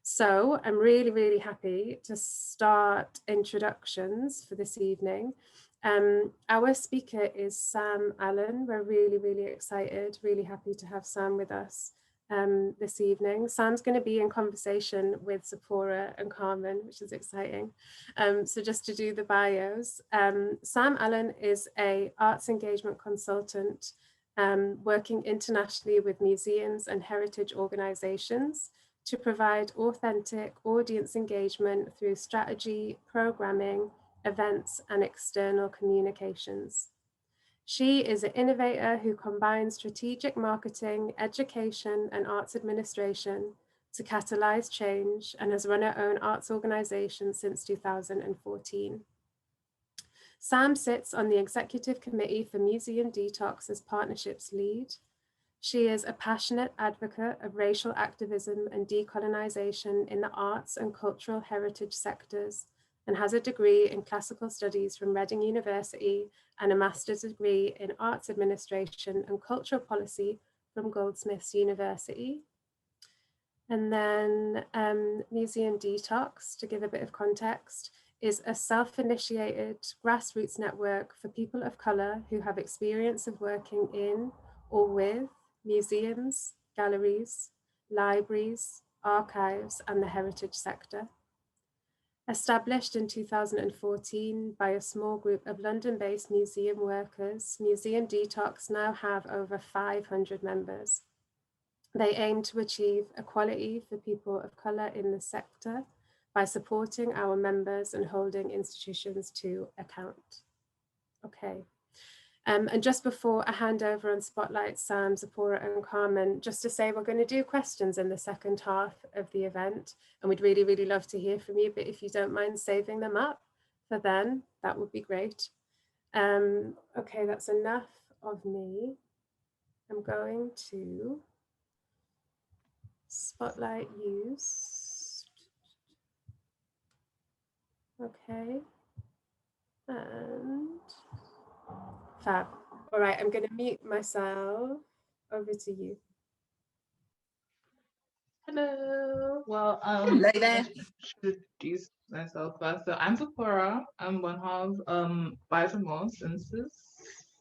So I'm really, really happy to start introductions for this evening. Our speaker is Sam Alen. We're really, really excited, really happy to have Sam with us this evening. Sam's going to be in conversation with Zipporah and Carmen, which is exciting. So just to do the bios, Sam Alen is an arts engagement consultant working internationally with museums and heritage organizations to provide authentic audience engagement through strategy, programming, events, and external communications. She is an innovator who combines strategic marketing, education, and arts administration to catalyze change and has run her own arts organization since 2014. Sam sits on the executive committee for Museum Detox as partnerships lead. She is a passionate advocate of racial activism and decolonisation in the arts and cultural heritage sectors, and has a degree in classical studies from Reading University and a master's degree in arts administration and cultural policy from Goldsmiths University. And then Museum Detox, to give a bit of context, is a self-initiated grassroots network for people of colour who have experience of working in or with museums, galleries, libraries, archives, and the heritage sector. Established in 2014 by a small group of London-based museum workers, Museum Detox now have over 500 members. They aim to achieve equality for people of colour in the sector by supporting our members and holding institutions to account. Okay. And just before I hand over and spotlight Sam, Zipporah and Carmen, just to say we're going to do questions in the second half of the event, and we'd really, really love to hear from you, but if you don't mind saving them up for then, that would be great. Okay, that's enough of me. I'm going to spotlight use. Okay, and fab. All right, I'm going to mute myself. Over to you. Hello. Well, hello there. Introduce myself first. So I'm Zipporah. I'm one half Buyers Remorse.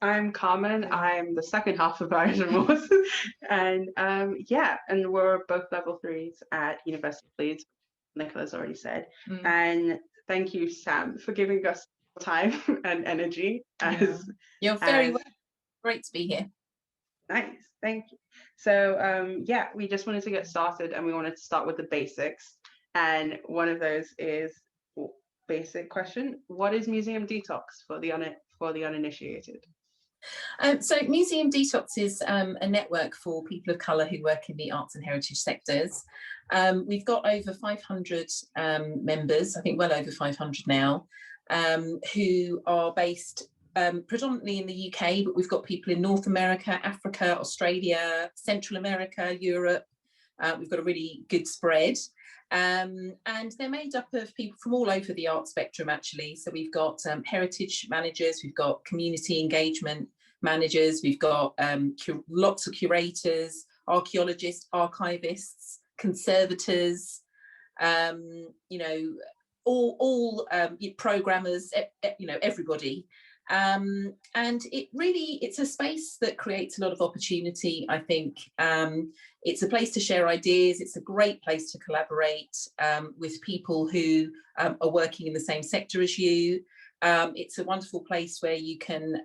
I'm Carmen. I'm the second half of Buyers Remorse. And yeah, and we're both level 3s at University of Leeds. Nicola's already said. And thank you, Sam, for giving us time and energy. You're very welcome. Great to be here. Nice, thank you. So yeah, we just wanted to get started, and we wanted to start with the basics. And one of those is basic question: what is Museum Detox for the uninitiated? So Museum Detox is a network for people of colour who work in the arts and heritage sectors. We've got over 500 members, I think well over 500 now, who are based predominantly in the UK, but we've got people in North America, Africa, Australia, Central America, Europe. We've got a really good spread. And they're made up of people from all over the art spectrum, actually. So we've got heritage managers, we've got community engagement managers, we've got lots of curators, archaeologists, archivists, conservators, you know, all programmers, you know, everybody. And it's a space that creates a lot of opportunity, I think. It's a place to share ideas. It's a great place to collaborate with people who are working in the same sector as you. It's a wonderful place where you can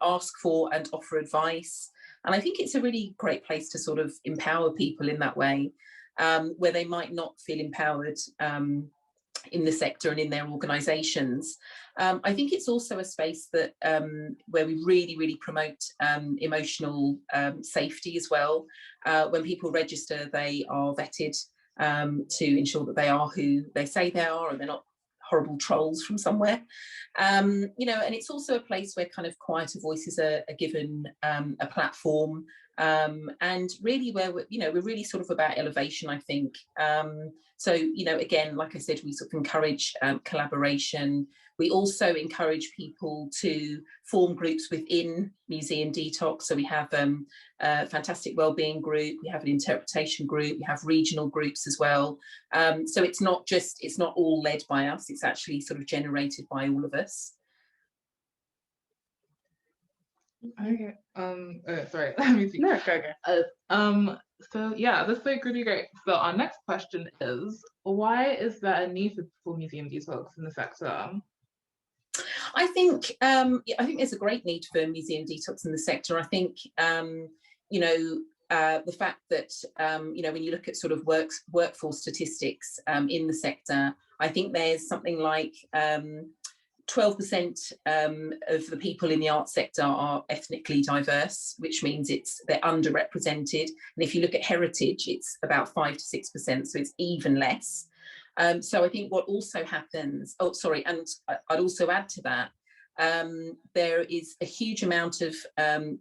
ask for and offer advice. And I think it's a really great place to sort of empower people in that way, where they might not feel empowered in the sector and in their organisations. I think it's also a space that where we really, really promote emotional safety as well. When people register, they are vetted to ensure that they are who they say they are and they're not horrible trolls from somewhere. You know, and it's also a place where kind of quieter voices are given a platform, And really where we're really sort of about elevation, I think. So, again, like I said, we sort of encourage collaboration. We also encourage people to form groups within Museum Detox. So we have a fantastic wellbeing group, we have an interpretation group, we have regional groups as well. So it's not all led by us, it's actually sort of generated by all of us. Okay. Sorry. Let me see. No, go. So yeah, this is like really great. So our next question is, why is there a need for Museum Detox in the sector? I think there's a great need for Museum Detox in the sector. I think the fact that when you look at sort of workforce statistics in the sector, I think there's something like 12% of the people in the arts sector are ethnically diverse, which means they're underrepresented. And if you look at heritage, it's about 5 to 6%, so it's even less. So I think what also happens, and I'd also add to that, there is a huge amount of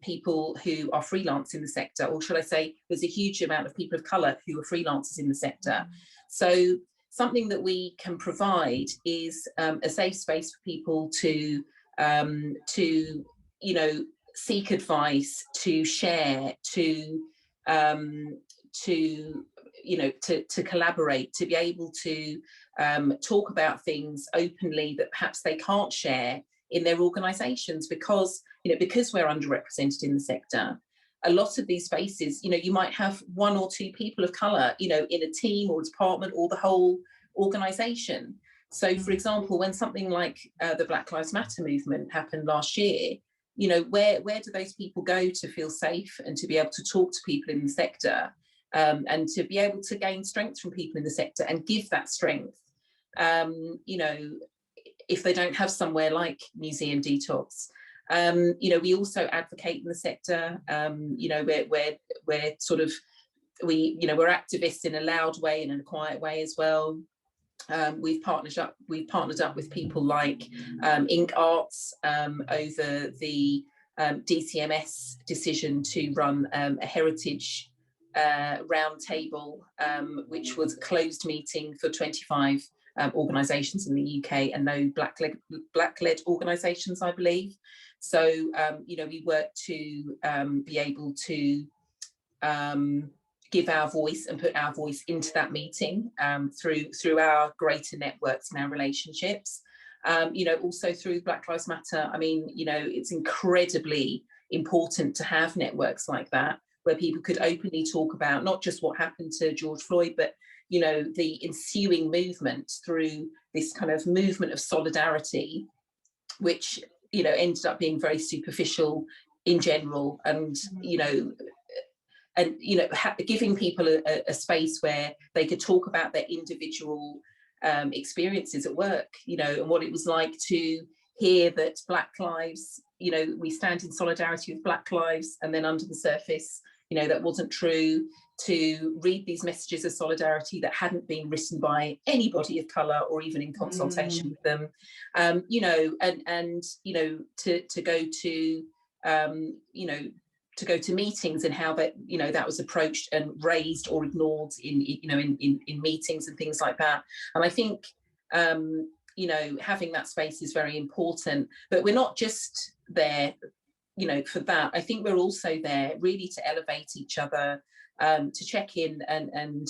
people who are freelance in the sector, or should I say, there's a huge amount of people of colour who are freelancers in the sector. So something that we can provide is a safe space for people to seek advice, to share, to collaborate, to be able to talk about things openly that perhaps they can't share in their organisations because we're underrepresented in the sector. A lot of these spaces, you might have 1 or 2 people of colour, in a team or a department or the whole organisation. So, for example, when something like the Black Lives Matter movement happened last year, where do those people go to feel safe and to be able to talk to people in the sector and to be able to gain strength from people in the sector and give that strength? If they don't have somewhere like Museum Detox. We also advocate in the sector. We're activists in a loud way and in a quiet way as well. We've partnered up with people like Ink Arts over the DCMS decision to run a heritage roundtable, which was a closed meeting for 25 organisations in the UK and no black-led organisations, I believe. So, we work to be able to give our voice and put our voice into that meeting through our greater networks and our relationships. Also through Black Lives Matter. I mean, it's incredibly important to have networks like that where people could openly talk about not just what happened to George Floyd, but the ensuing movement through this kind of movement of solidarity, which ended up being very superficial in general, and giving people a space where they could talk about their individual experiences at work, and what it was like to hear that Black lives, we stand in solidarity with Black lives, and then under the surface, that wasn't true. To read these messages of solidarity that hadn't been written by anybody of colour or even in consultation with them, to go to meetings and how that that was approached and raised or ignored in meetings and things like that. And I think having that space is very important. But we're not just there for that. I think we're also there really to elevate each other, to check in and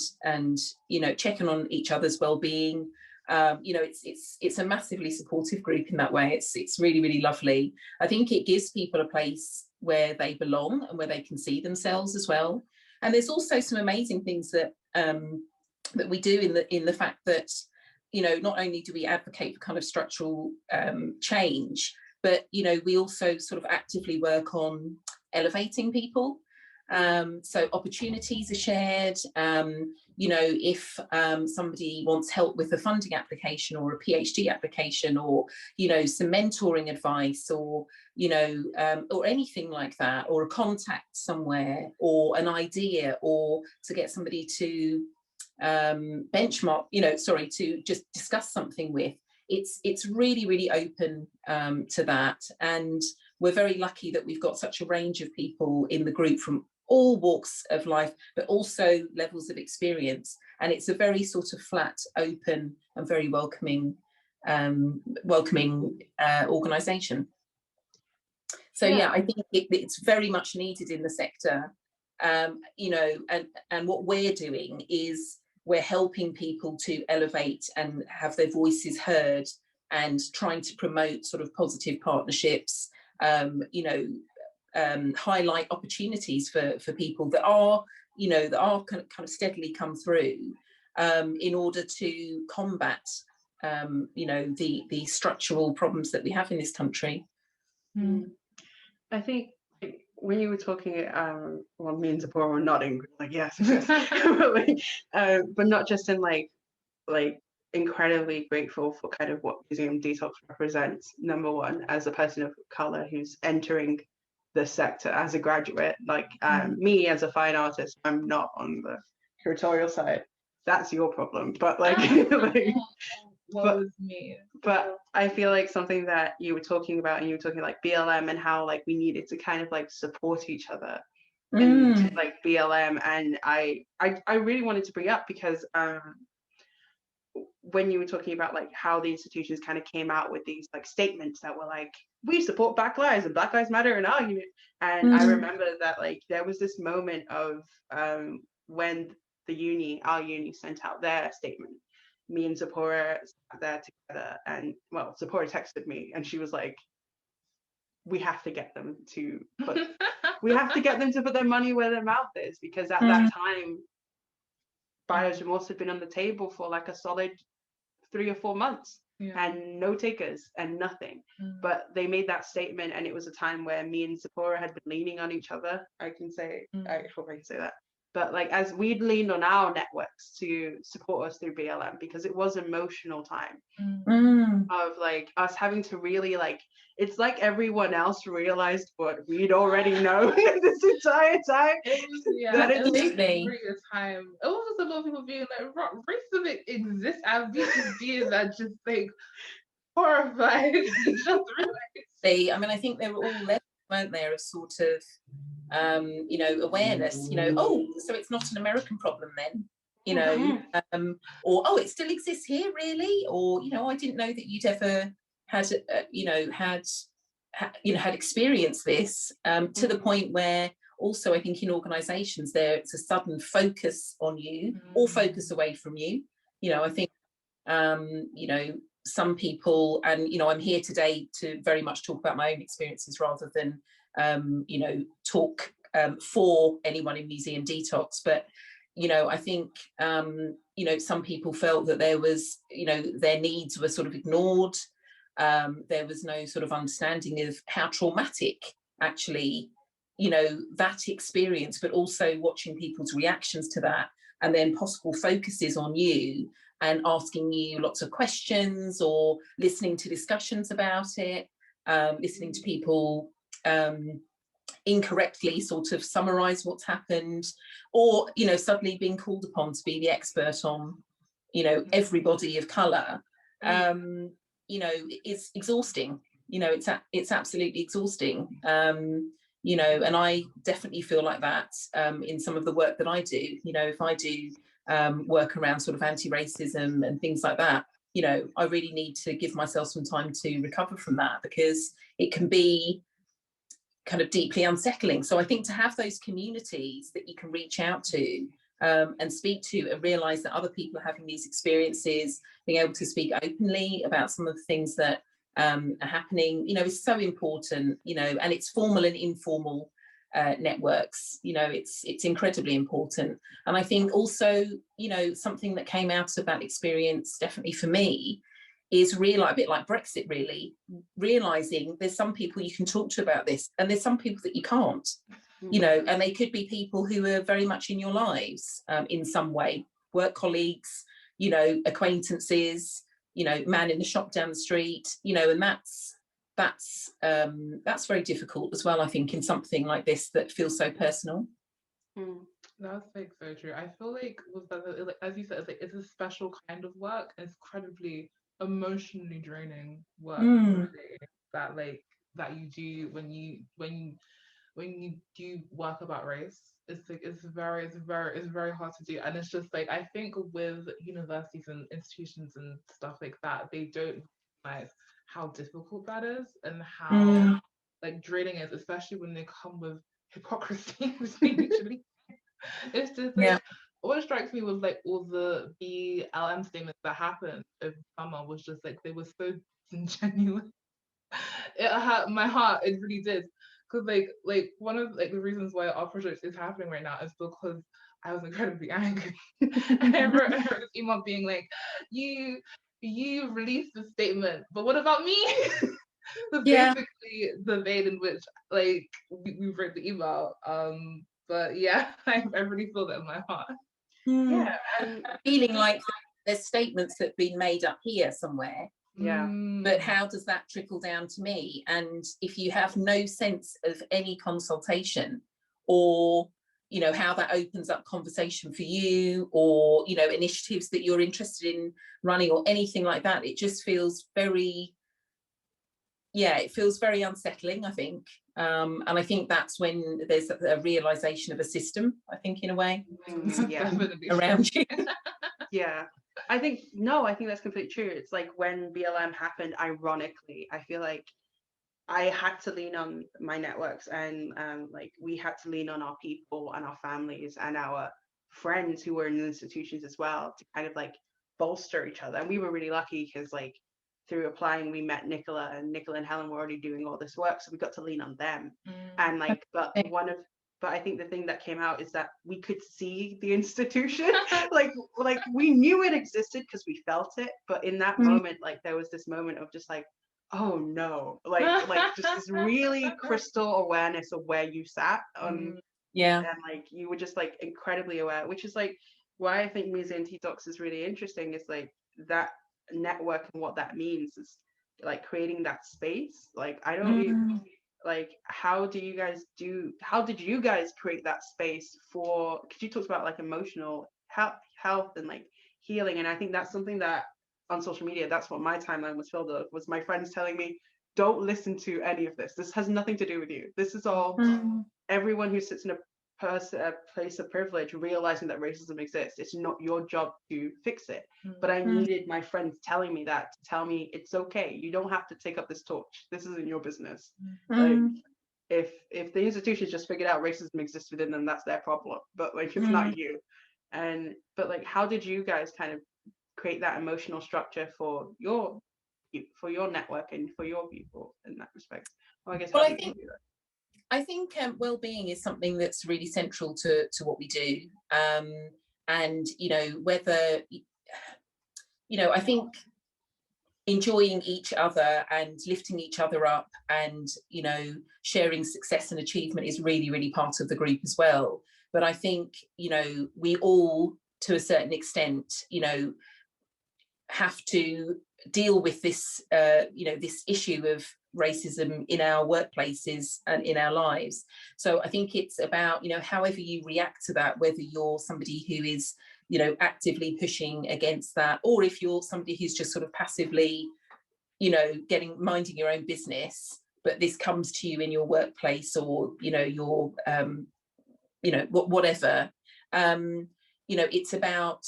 check in on each other's well-being. It's a massively supportive group in that way. It's really, really lovely. I think it gives people a place where they belong and where they can see themselves as well. And there's also some amazing things that that we do in the fact that not only do we advocate for kind of structural change, but we also sort of actively work on elevating people. So opportunities are shared. If somebody wants help with a funding application or a PhD application, or some mentoring advice, or or anything like that, or a contact somewhere, or an idea, or to get somebody to benchmark, to just discuss something with, it's really, really open to that. And we're very lucky that we've got such a range of people in the group from all walks of life, but also levels of experience. And it's a very sort of flat, open and very welcoming organisation. So yeah, I think it's very much needed in the sector. You know, and what we're doing is we're helping people to elevate and have their voices heard, and trying to promote sort of positive partnerships, you know, highlight opportunities for people that are, you know, that are kind of steadily come through, in order to combat, you know, the structural problems that we have in this country. I think when you were talking, well, me and Zipporah were nodding, like yes, but not just in like incredibly grateful for kind of what Museum Detox represents. Number one, as a person of color who's entering the sector as a graduate, like me as a fine artist, I'm not on the curatorial side. That's your problem, but like, but I feel like something that you were talking about, and you were talking like BLM and how like we needed to kind of like support each other and like BLM, and I really wanted to bring up because when you were talking about like how the institutions kind of came out with these like statements that were like, we support Black lives and Black Lives Matter and argument, and I remember that like there was this moment of when our uni sent out their statement. Me and Zipporah sat there together, and well, Zipporah texted me and she was like, we have to get them to put their money where their mouth is, because at that time Buyers Remorse had been on the table for like a solid 3 or 4 months, and no takers and nothing. But they made that statement, and it was a time where me and Zipporah had been leaning on each other. I hope I can say that. But like, as we'd leaned on our networks to support us through BLM, because it was an emotional time of like us having to really like, it's like everyone else realized what we'd already known this entire time. It was a time. It was just a lot of people being like, racism exists, and we just being that just like horrified. Just I mean, I think they were all levels, weren't there, of sort of you know, awareness, you know, oh, so it's not an American problem then, you know, or oh, it still exists here, really, or you know, I didn't know that you'd ever had you know, had experienced this, to the point where also I think in organizations it's a sudden focus on you or focus away from you. You know, I think you know, some people, and you know, I'm here today to very much talk about my own experiences rather than you know, talk for anyone in Museum Detox, but you know, I think you know, some people felt that there was, you know, their needs were sort of ignored. There was no sort of understanding of how traumatic actually, you know, that experience, but also watching people's reactions to that, and then possible focuses on you and asking you lots of questions, or listening to discussions about it, listening to people incorrectly sort of summarize what's happened, or you know, suddenly being called upon to be the expert on, you know, everybody of color, you know, it's exhausting. You know, it's absolutely exhausting. You know, and I definitely feel like that in some of the work that I do. You know, if I do work around sort of anti-racism and things like that, you know, I really need to give myself some time to recover from that, because it can be kind of deeply unsettling. So I think to have those communities that you can reach out to and speak to, and realize that other people are having these experiences, being able to speak openly about some of the things that are happening, you know, is so important. You know, and it's formal and informal networks, you know, it's incredibly important. And I think also, you know, something that came out of that experience, definitely for me, is a bit like Brexit, really, realizing there's some people you can talk to about this, and there's some people that you can't, you know, and they could be people who are very much in your lives in some way, work colleagues, you know, acquaintances, you know, man in the shop down the street, you know, and that's very difficult as well, I think, in something like this that feels so personal. That's like so true. I feel like with that, like, as you said, it's a special kind of work, and it's incredibly emotionally draining work, really, that you do when you when you do work about race, it's like it's very hard to do. And it's just like, I think with universities and institutions and stuff like that, they don't realize how difficult that is and how like draining it is, especially when they come with hypocrisy. It's just like, what strikes me was like all the BLM statements that happened over summer was just like, they were so disingenuous. It hurt my heart, it really did. Because like one of like the reasons why our project is happening right now is because I was incredibly angry. And I wrote this email being like, you released the statement, but what about me? So basically the vein in which like we wrote the email. But yeah, I really feel that in my heart. Yeah, feeling like there's statements that have been made up here somewhere. Yeah. But how does that trickle down to me? And if you have no sense of any consultation, or how that opens up conversation for you, or initiatives that you're interested in running or anything like that, it just feels very unsettling, I think. And I think that's when there's a realization of a system, I think, in a way, around you. Yeah, I think that's completely true. It's like when BLM happened, ironically, I feel like I had to lean on my networks, and like we had to lean on our people and our families and our friends who were in institutions as well to kind of like bolster each other. And we were really lucky because like through applying, we met Nicola and Helen were already doing all this work, so we got to lean on them. And like, but I think the thing that came out is that we could see the institution, like we knew it existed because we felt it, but in that moment, like there was this moment of just like, oh no, like just this really crystal awareness of where you sat, and like you were just like incredibly aware, which is like why I think Museum Detox is really interesting. Is like that network, and what that means is like creating that space. Like I don't like how did you guys create that space for, because you talked about like emotional health and like healing, and I think that's something that on social media, that's what my timeline was filled with, was my friends telling me, don't listen to any of this has nothing to do with you, this is all everyone who sits in a place of privilege realizing that racism exists. It's not your job to fix it. But I needed my friends telling me that, to tell me it's okay, you don't have to take up this torch, this isn't your business. Like if the institutions just figured out racism exists within them, that's their problem, but like it's not you. But like how did you guys kind of create that emotional structure for your network and for your people in that respect? Well, I guess I think well-being is something that's really central to what we do, and whether I think enjoying each other and lifting each other up, and sharing success and achievement is really, really part of the group as well. But I think we all, to a certain extent, have to deal with this this issue of racism in our workplaces and in our lives. So I think it's about however you react to that, whether you're somebody who is actively pushing against that, or if you're somebody who's just sort of passively minding your own business, but this comes to you in your workplace, or your whatever. It's about,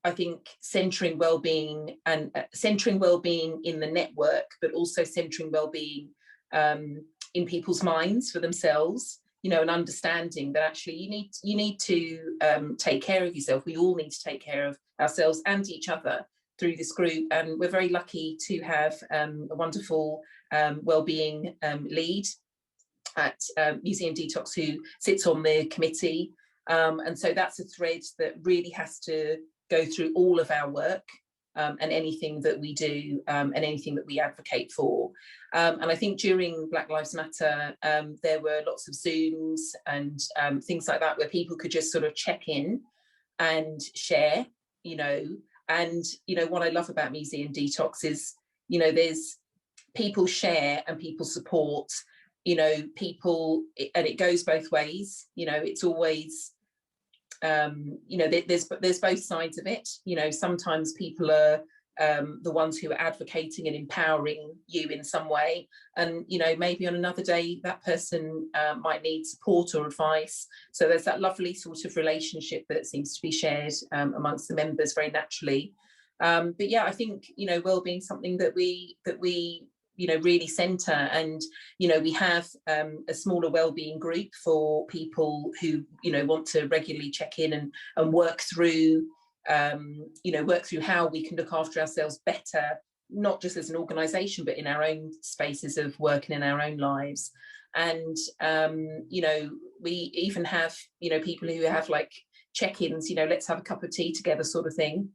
I think, centering well-being, and centering well-being in the network, but also centering well-being in people's minds for themselves, and understanding that actually you need to take care of yourself. We all need to take care of ourselves and each other through this group. And we're very lucky to have a wonderful well-being lead at Museum Detox who sits on the committee. And so that's a thread that really has to go through all of our work, and anything that we do, and anything that we advocate for. And I think during Black Lives Matter, there were lots of Zooms and things like that where people could just sort of check in and share, and what I love about Museum Detox is, there's people share and people support, people, and it goes both ways. It's always there's both sides of it. Sometimes people are the ones who are advocating and empowering you in some way. And, you know, maybe on another day, that person might need support or advice. So there's that lovely sort of relationship that seems to be shared amongst the members very naturally. But yeah, I think, you know, wellbeing is something that we you know, really centre. And, you know, we have a smaller wellbeing group for people who, you know, want to regularly check in and work through, you know, work through how we can look after ourselves better, not just as an organisation, but in our own spaces of work and in our own lives. And, you know, we even have, you know, people who have like check-ins, you know, let's have a cup of tea together sort of thing.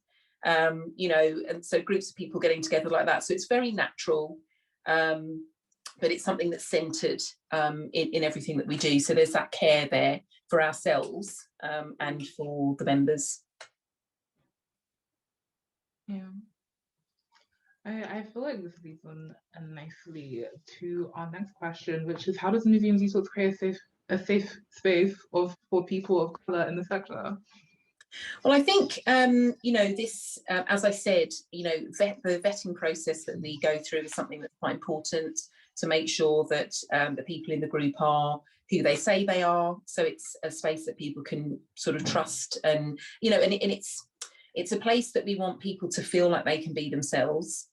You know, and so groups of people getting together like that. So it's very natural. But it's something that's centred in everything that we do. So there's that care there for ourselves and for the members. Yeah, I feel like this leads on nicely to our next question, which is, how does Museum Detox create a safe space for people of colour in the sector? Well, I think, you know, this, as I said, you know, the vetting process that we go through is something that's quite important to make sure that the people in the group are who they say they are. So it's a space that people can sort of trust, and, you know, and it's a place that we want people to feel like they can be themselves.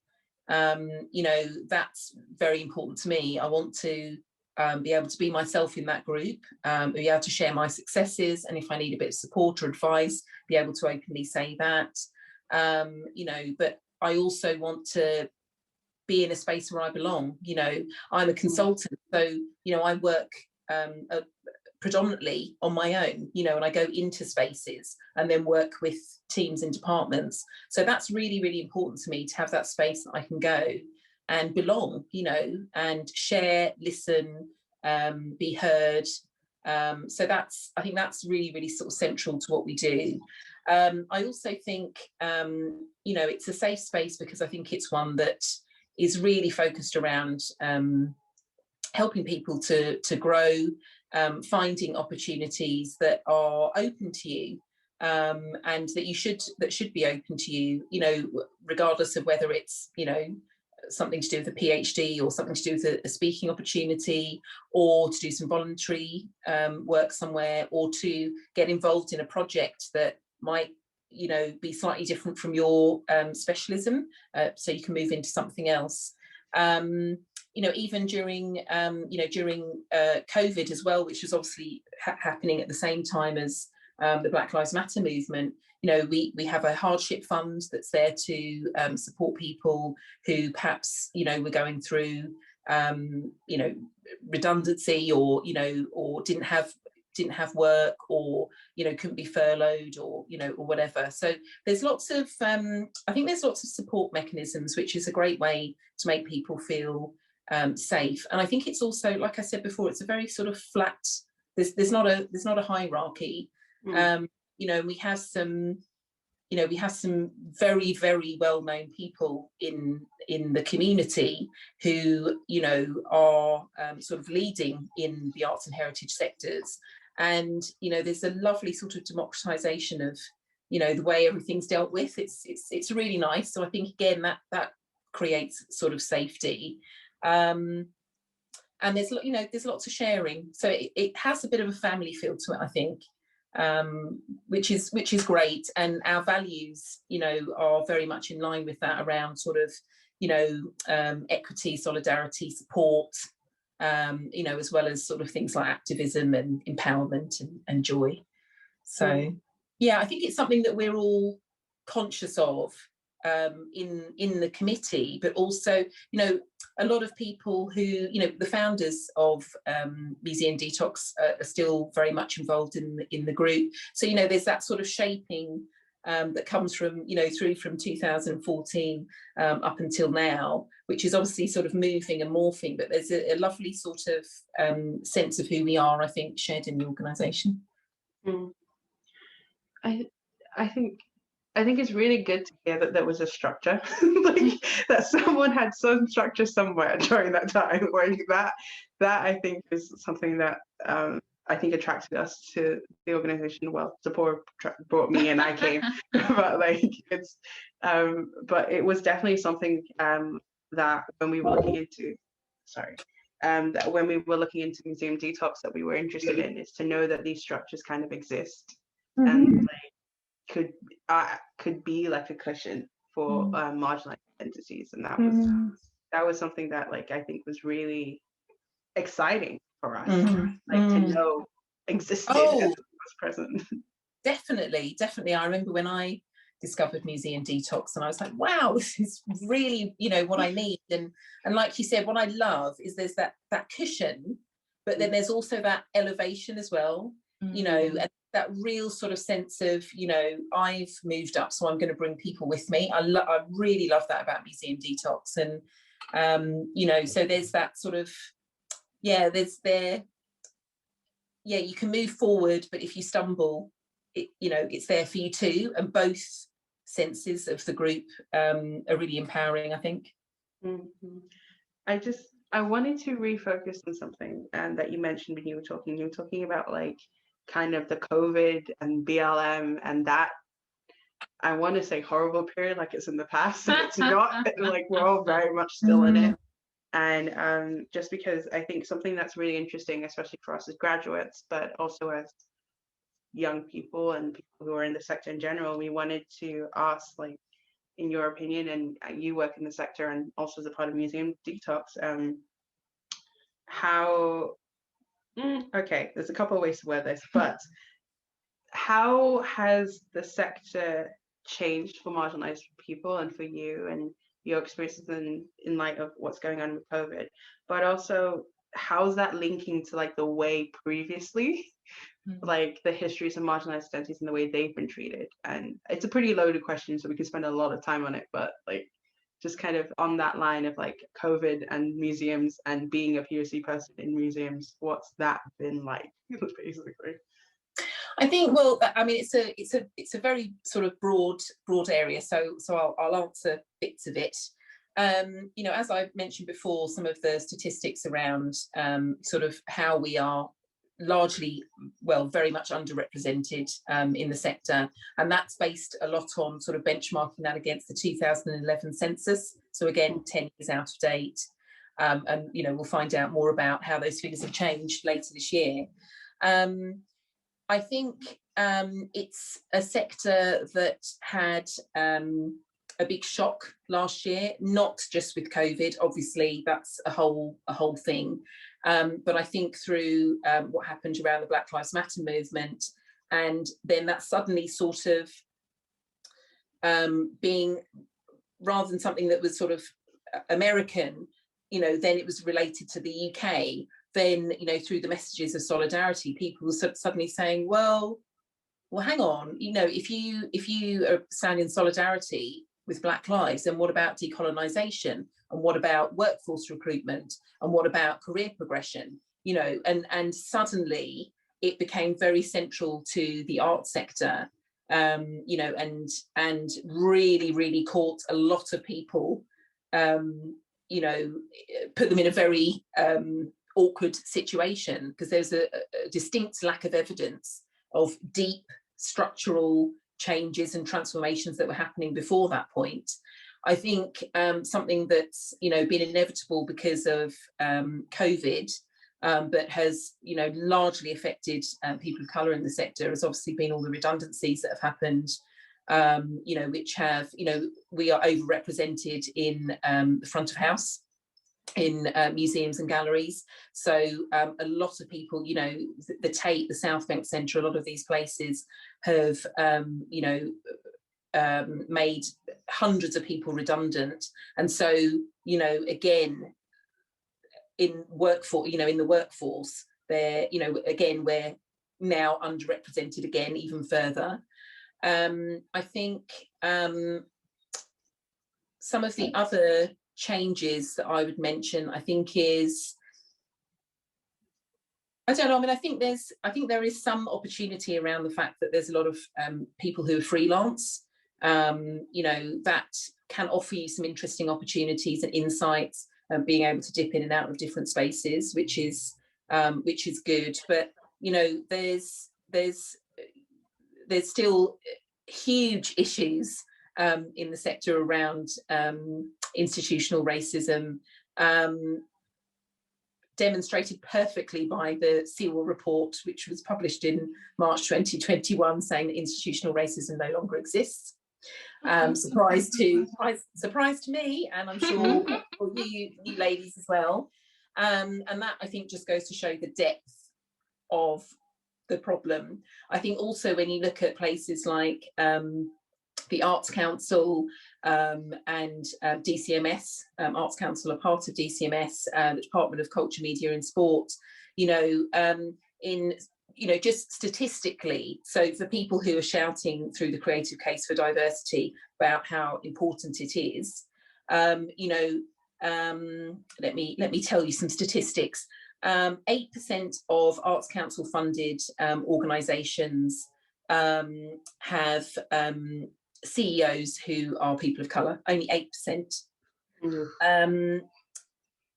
You know, that's very important to me. I want to be able to be myself in that group, be able to share my successes, and if I need a bit of support or advice, be able to openly say that. You know, but I also want to be in a space where I belong. You know, I'm a consultant, so, you know, I work predominantly on my own, you know, and I go into spaces and then work with teams and departments. So that's really, really important to me, to have that space that I can go and belong, you know, and share, listen, be heard. So that's, I think that's really, really sort of central to what we do. I also think, you know, it's a safe space because I think it's one that is really focused around helping people to grow, finding opportunities that are open to you, and that should be open to you, you know, regardless of whether it's, you know, something to do with a PhD or something to do with a speaking opportunity, or to do some voluntary work somewhere, or to get involved in a project that might, you know, be slightly different from your specialism, so you can move into something else. You know, even during you know, during COVID as well, which was obviously happening at the same time as the Black Lives Matter movement. You know, we have a hardship fund that's there to support people who perhaps, you know, were going through you know, redundancy, or, you know, or didn't have work, or, you know, couldn't be furloughed, or, you know, or whatever. So there's lots of I think there's lots of support mechanisms, which is a great way to make people feel safe. And I think it's also, like I said before, it's a very sort of flat, there's not a hierarchy. You know, we have some very, very well-known people in the community who, you know, are sort of leading in the arts and heritage sectors. And, you know, there's a lovely sort of democratization of, you know, the way everything's dealt with. It's really nice. So I think, again, that creates sort of safety. And there's, you know, there's lots of sharing. So it has a bit of a family feel to it, I think. Which is great, and our values, you know, are very much in line with that, around sort of, you know, equity, solidarity, support, you know, as well as sort of things like activism and empowerment and joy. So yeah, I think it's something that we're all conscious of in the committee, but also, you know, a lot of people who, you know, the founders of Museum Detox are still very much involved in the group. So, you know, there's that sort of shaping that comes from, you know, through from 2014 up until now, which is obviously sort of moving and morphing, but there's a lovely sort of sense of who we are, I think, shared in the organisation. I think it's really good to hear that there was a structure, like that someone had some structure somewhere during that time. Like that I think is something that I think attracted us to the organization. Well, Zipporah brought me and I came, but like but it was definitely something that when we were looking into, that when we were looking into Museum Detox that we were interested in, is to know that these structures kind of exist and like could be like a cushion for marginalized identities, and that was something that like I think was really exciting for us, like to know existed and was present. Definitely. I remember when I discovered Museum Detox and I was like, wow, this is really, you know, what I need. And like you said, what I love is there's that cushion, but then there's also that elevation as well, you know, and that real sort of sense of, you know, I've moved up, so I'm going to bring people with me. I really love that about Museum Detox. And you know, so there's that sort of, you can move forward, but if you stumble, you know, it's there for you too. And both senses of the group are really empowering, I think. I wanted to refocus on something that you mentioned when you were talking about like kind of the COVID and BLM and that, I want to say horrible period, like it's in the past. It's not, like we're all very much still in it. And just because I think something that's really interesting, especially for us as graduates, but also as young people and people who are in the sector in general, we wanted to ask, like, in your opinion, and you work in the sector and also as a part of Museum Detox, there's a couple of ways to word this, but how has the sector changed for marginalized people and for you and your experiences in light of what's going on with COVID, but also how's that linking to like the way previously, like the histories of marginalized identities and the way they've been treated? And it's a pretty loaded question, so we could spend a lot of time on it, but like just kind of on that line of like COVID and museums and being a POC person in museums, what's that been like, basically? I think, well, I mean, it's a very sort of broad area, so I'll answer bits of it. You know, as I mentioned before, some of the statistics around sort of how we are largely, well, very much underrepresented in the sector, and that's based a lot on sort of benchmarking that against the 2011 census. So again, 10 years out of date, and you know, we'll find out more about how those figures have changed later this year. I think it's a sector that had a big shock last year, not just with COVID, obviously that's a whole thing, but I think through what happened around the Black Lives Matter movement, and then that suddenly sort of being, rather than something that was sort of American, you know, then it was related to the UK. Then, you know, through the messages of solidarity, people were suddenly saying, well, hang on, you know, if you are standing in solidarity with Black lives, then what about decolonisation? And what about workforce recruitment? And what about career progression? You know, and suddenly it became very central to the art sector, you know, and really caught a lot of people, you know, put them in a very awkward situation, because there's a distinct lack of evidence of deep structural changes and transformations that were happening before that point. I think something that's, you know, been inevitable because of COVID, but has, you know, largely affected people of colour in the sector, has obviously been all the redundancies that have happened, you know, which have, you know, we are overrepresented in the front of house in museums and galleries. So a lot of people, you know, the Tate, the South Bank Centre, a lot of these places have, you know, made hundreds of people redundant. And so, you know, again, in workforce, you know, in the workforce, they're, you know, again, we're now underrepresented again, even further. I think some of the other changes that I would mention, I think, is, I don't know, I mean, I think there is some opportunity around the fact that there's a lot of people who are freelance, you know, that can offer you some interesting opportunities and insights, and being able to dip in and out of different spaces, which is good. But you know, there's still huge issues in the sector around institutional racism, demonstrated perfectly by the Sewell report, which was published in March 2021, saying that institutional racism no longer exists. Surprise to me, and I'm sure for you ladies as well. And that, I think, just goes to show the depth of the problem. I think also when you look at places like the Arts Council and DCMS, Arts Council are part of DCMS, the Department of Culture, Media and Sport, you know, just statistically, so for people who are shouting through the creative case for diversity about how important it is, you know, let me tell you some statistics. 8% of Arts Council funded organisations have CEOs who are people of colour, only 8%.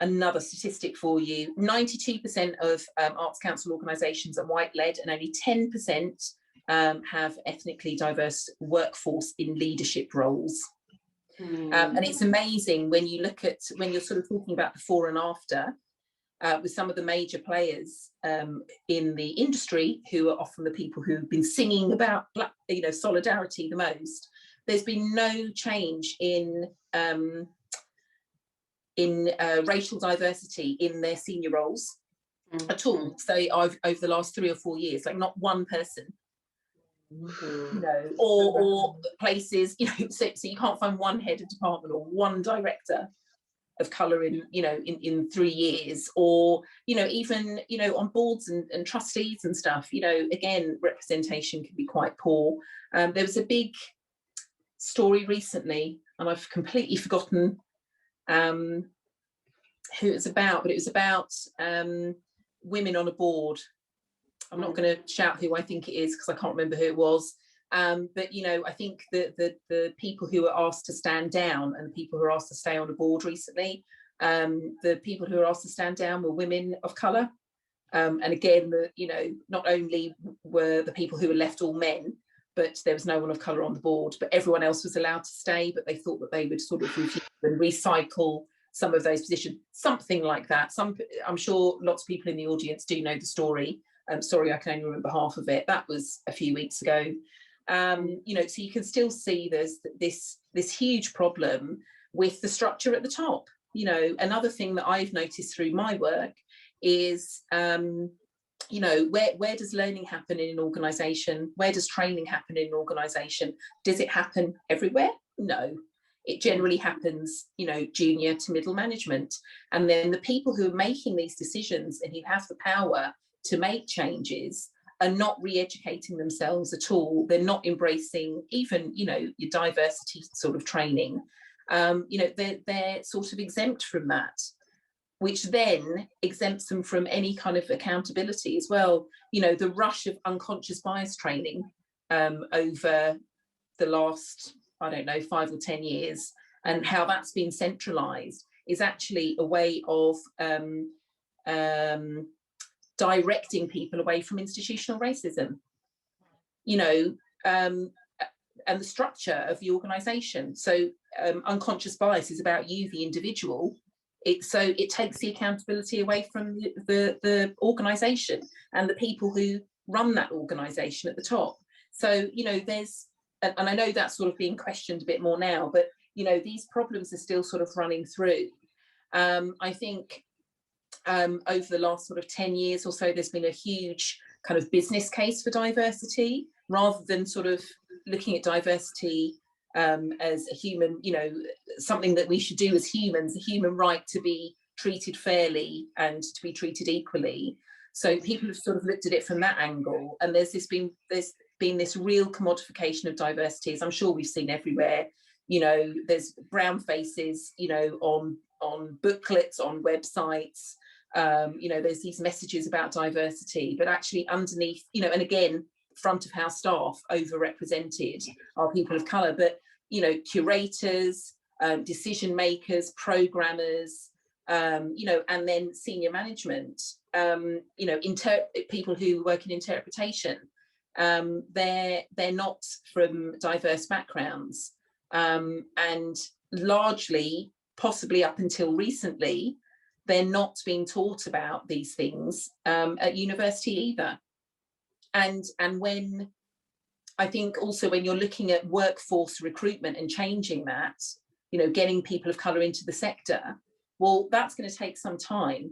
Another statistic for you, 92% of Arts Council organisations are white-led, and only 10% have ethnically diverse workforce in leadership roles. And it's amazing when you look at, when you're sort of talking about before and after, with some of the major players in the industry, who are often the people who've been singing about Black, you know, solidarity the most. There's been no change in racial diversity in their senior roles at all. So over the last 3 or 4 years, like not one person. You know, or places, you know, so you can't find one head of department or one director of colour in, you know, in 3 years, or, you know, even, you know, on boards and trustees and stuff, you know, again, representation can be quite poor. There was a big story recently, and I've completely forgotten who it's about, but it was about women on a board. I'm not going to shout who I think it is because I can't remember who it was. But, you know, I think the people who were asked to stand down and the people who were asked to stay on a board recently, the people who were asked to stand down were women of colour. And again, you know, not only were the people who were left all men, but there was no one of colour on the board, but everyone else was allowed to stay, but they thought that they would sort of review and recycle some of those positions, something like that. I'm sure lots of people in the audience do know the story. Sorry, I can only remember half of it. That was a few weeks ago. You know, so you can still see there's this huge problem with the structure at the top. You know, another thing that I've noticed through my work is, you know, where does learning happen in an organisation? Where does training happen in an organisation? Does it happen everywhere? No. It generally happens, you know, junior to middle management. And then the people who are making these decisions and who have the power to make changes are not re-educating themselves at all. They're not embracing even, you know, your diversity sort of training. You know, they're sort of exempt from that, which then exempts them from any kind of accountability as well. You know, the rush of unconscious bias training over the last, I don't know, 5 or 10 years, and how that's been centralised is actually a way of directing people away from institutional racism, you know, and the structure of the organisation. So unconscious bias is about you, the individual. So it takes the accountability away from the organisation and the people who run that organisation at the top. So, you know, there's, and I know that's sort of being questioned a bit more now, but, you know, these problems are still sort of running through. I think over the last sort of 10 years or so, there's been a huge kind of business case for diversity, rather than sort of looking at diversity as a human, you know, something that we should do as humans, a human right to be treated fairly and to be treated equally. So people have sort of looked at it from that angle, and there's been this real commodification of diversity, as I'm sure we've seen everywhere. You know, there's brown faces, you know, on booklets, on websites. You know, there's these messages about diversity, but actually underneath, you know, and again, front of house staff overrepresented are people of colour, but, you know, curators, decision makers, programmers, you know, and then senior management, you know, people who work in interpretation, they're not from diverse backgrounds, and largely, possibly up until recently, they're not being taught about these things at university either. And when, I think also when you're looking at workforce recruitment and changing that, you know, getting people of colour into the sector, well, that's going to take some time.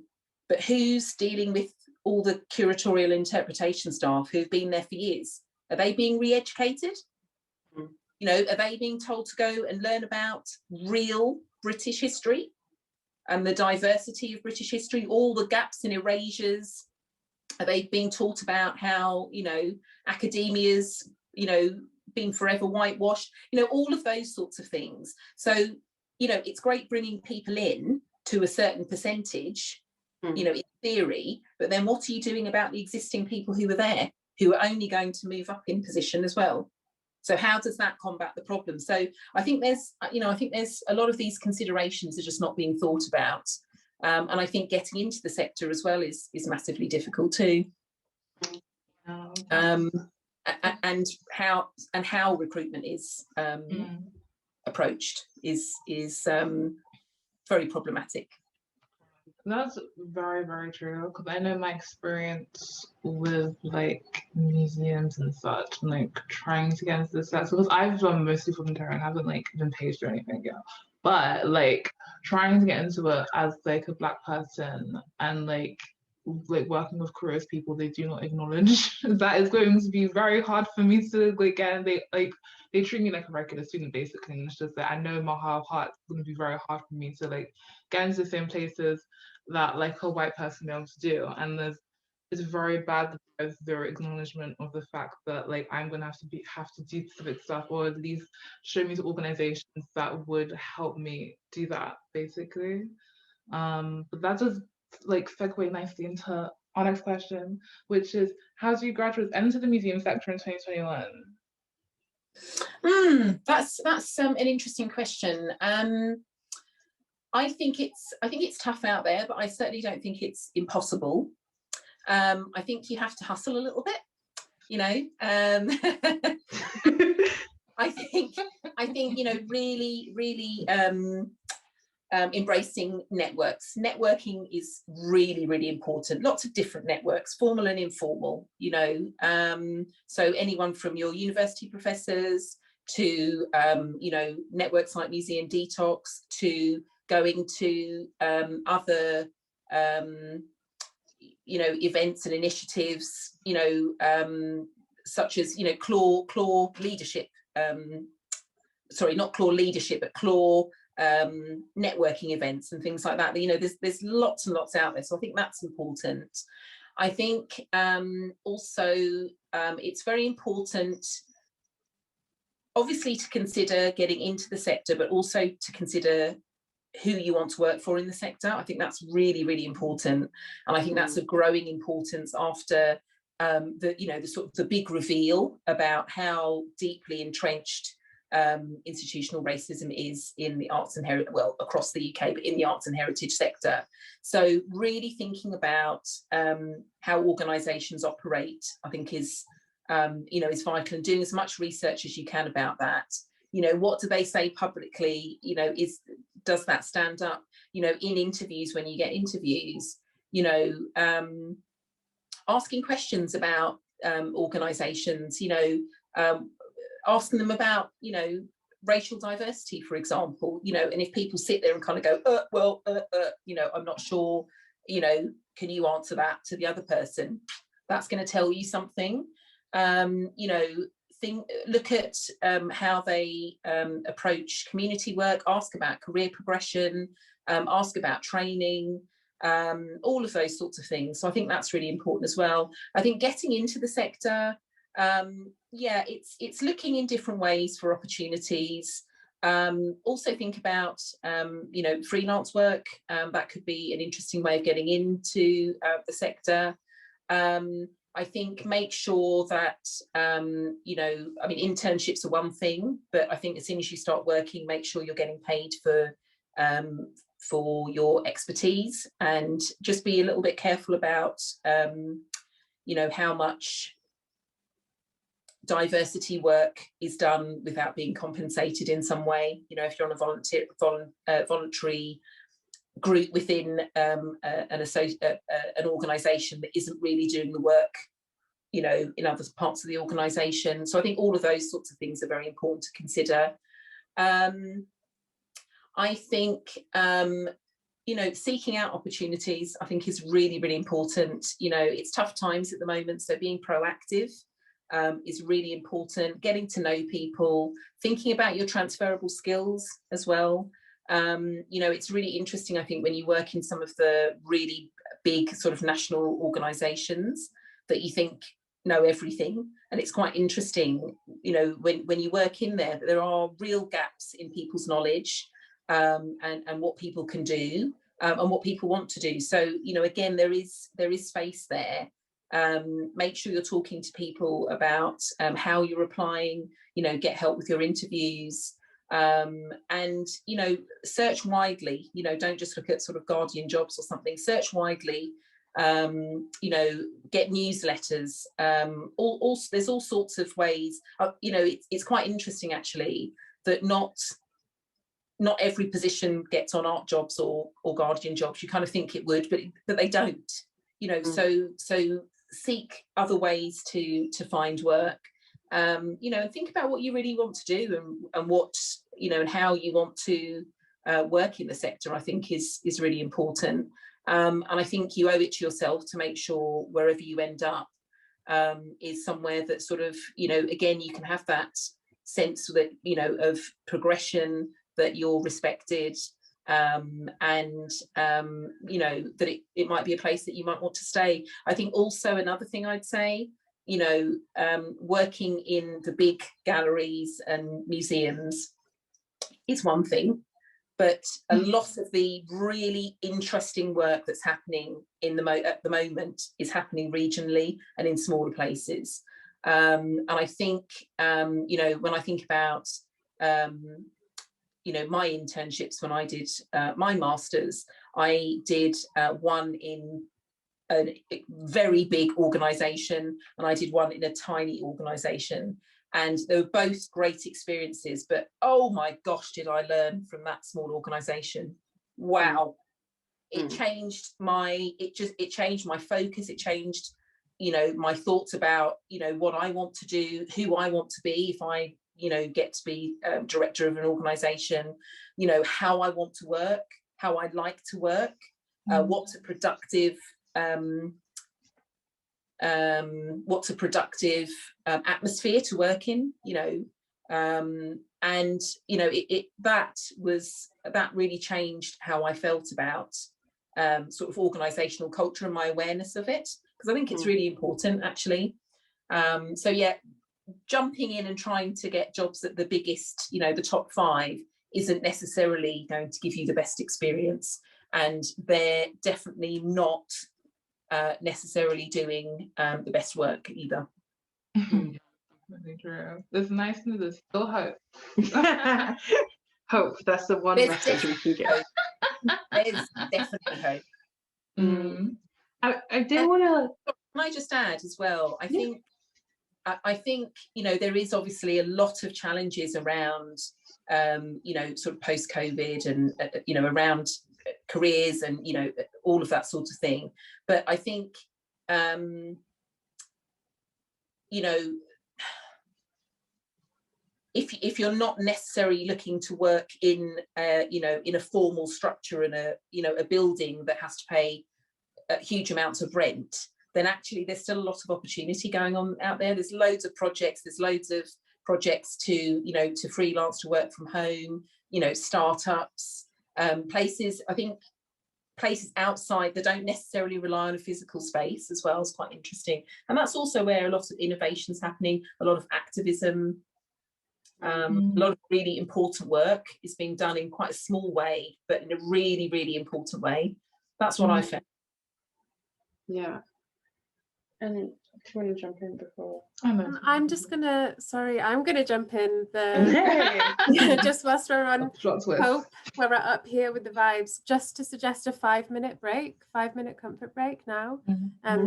But who's dealing with all the curatorial interpretation staff who've been there for years? Are they being re-educated? You know, are they being told to go and learn about real British history and the diversity of British history, all the gaps and erasures? Are they being taught about how, you know, academia's, you know, been forever whitewashed? You know, all of those sorts of things. So, you know, it's great bringing people in to a certain percentage, you know, in theory, but then what are you doing about the existing people who are there, who are only going to move up in position as well? So how does that combat the problem? So I think there's, you know, I think there's a lot of these considerations are just not being thought about. And I think getting into the sector as well is massively difficult too. And how recruitment is approached is very problematic. That's very, very true, because I know my experience with like museums and such, and like trying to get into the sector, because I've done mostly volunteering, I haven't like been paid or anything yet, but like trying to get into it as like a Black person and like working with queer people they do not acknowledge, that is going to be very hard for me to like get. And they treat me like a regular student basically, and it's just that I know my heart it's going to be very hard for me to like get into the same places that like a white person be able to do. And it's very bad that there's zero acknowledgement of the fact that like I'm gonna have to do specific stuff, or at least show me to organizations that would help me do that basically. But that does like segue nicely into our next question, which is, how do you graduates enter the museum sector in 2021? That's an interesting question. I think it's tough out there, but I certainly don't think it's impossible. I think you have to hustle a little bit, you know. I think you know, really embracing networks. Networking is really important. Lots of different networks, formal and informal, you know. So anyone from your university professors to you know, networks like Museum Detox, to going to other you know, events and initiatives, you know, such as, you know, claw leadership, sorry, not claw leadership, but claw networking events and things like that. You know, there's lots and lots out there, so I think that's important. I think also it's very important, obviously, to consider getting into the sector, but also to consider who you want to work for in the sector. I think that's really important, and I think that's of growing importance after the, you know, the sort of the big reveal about how deeply entrenched institutional racism is in the arts and heritage, well, across the UK, but in the arts and heritage sector. So really thinking about how organisations operate, I think is you know, is vital, and doing as much research as you can about that. You know, what do they say publicly? You know, does that stand up? You know, in interviews, when you get interviews, you know, asking questions about organisations. You know, asking them about, you know, racial diversity, for example. You know, and if people sit there and kind of go, well, you know, I'm not sure. You know, can you answer that to the other person? That's going to tell you something. You know. Look at how they approach community work, ask about career progression, ask about training, all of those sorts of things. So I think that's really important as well. I think getting into the sector, yeah, it's looking in different ways for opportunities. Also think about, you know, freelance work. That could be an interesting way of getting into the sector. I think make sure that, you know, I mean, internships are one thing, but I think as soon as you start working, make sure you're getting paid for for your expertise, and just be a little bit careful about, you know, how much diversity work is done without being compensated in some way. You know, if you're on a voluntary group within an organisation that isn't really doing the work, you know, in other parts of the organisation. So I think all of those sorts of things are very important to consider. I think, you know, seeking out opportunities, I think, is really, really important. You know, it's tough times at the moment, so being proactive is really important. Getting to know people, thinking about your transferable skills as well. You know, it's really interesting, I think, when you work in some of the really big sort of national organisations that you think know everything, and it's quite interesting, you know, when you work in there, there are real gaps in people's knowledge, and what people can do, and what people want to do. So, you know, again, there is space there. Make sure you're talking to people about how you're applying, you know, get help with your interviews, and, you know, search widely. You know, don't just look at sort of Guardian jobs or something. Search widely. You know, get newsletters. There's all sorts of ways. You know, it's quite interesting actually that not every position gets on art jobs or Guardian jobs. You kind of think it would, but they don't. You know, so seek other ways to find work. You know, and think about what you really want to do, and what, you know, and how you want to work in the sector. I think is really important. And I think you owe it to yourself to make sure wherever you end up is somewhere that sort of, you know, again, you can have that sense that, you know, of progression, that you're respected, and you know, that it might be a place that you might want to stay. I think also another thing I'd say, you know, working in the big galleries and museums is one thing, but a lot of the really interesting work that's happening at the moment is happening regionally and in smaller places. And I think, you know, when I think about, you know, my internships, when I did my master's, I did one in a very big organisation, and I did one in a tiny organisation. And they were both great experiences, but oh my gosh, did I learn from that small organisation. Wow. It changed it changed my focus. It changed, you know, my thoughts about, you know, what I want to do, who I want to be if I, you know, get to be director of an organisation, you know, how I want to work, how I'd like to work, what's a productive atmosphere to work in, you know, and, you know, that really changed how I felt about sort of organisational culture and my awareness of it, because I think it's really important actually. So yeah, jumping in and trying to get jobs at the biggest, you know, the top 5 isn't necessarily going to give you the best experience, and they're definitely not necessarily doing the best work either. True. There's niceness, there's still hope. Hope, that's the one message we can get. There's definitely hope. I do want to. Can I just add as well? I think, you know, there is obviously a lot of challenges around, you know, sort of post-COVID and, you know, around careers and, you know, all of that sort of thing. But I think, you know, if you're not necessarily looking to work in, you know, in a formal structure in a, you know, a building that has to pay huge amounts of rent, then actually there's still a lot of opportunity going on out there. There's loads of projects. There's loads of projects to, you know, to freelance, to work from home, you know, startups, places, I think places outside that don't necessarily rely on a physical space as well is quite interesting. And that's also where a lot of innovation's happening, a lot of activism, a lot of really important work is being done in quite a small way, but in a really, really important way. That's what I found. Yeah. And do you want to jump in before? I'm gonna jump in just whilst we're on hope, where we're up here with the vibes, just to suggest a 5-minute break, 5-minute comfort break now.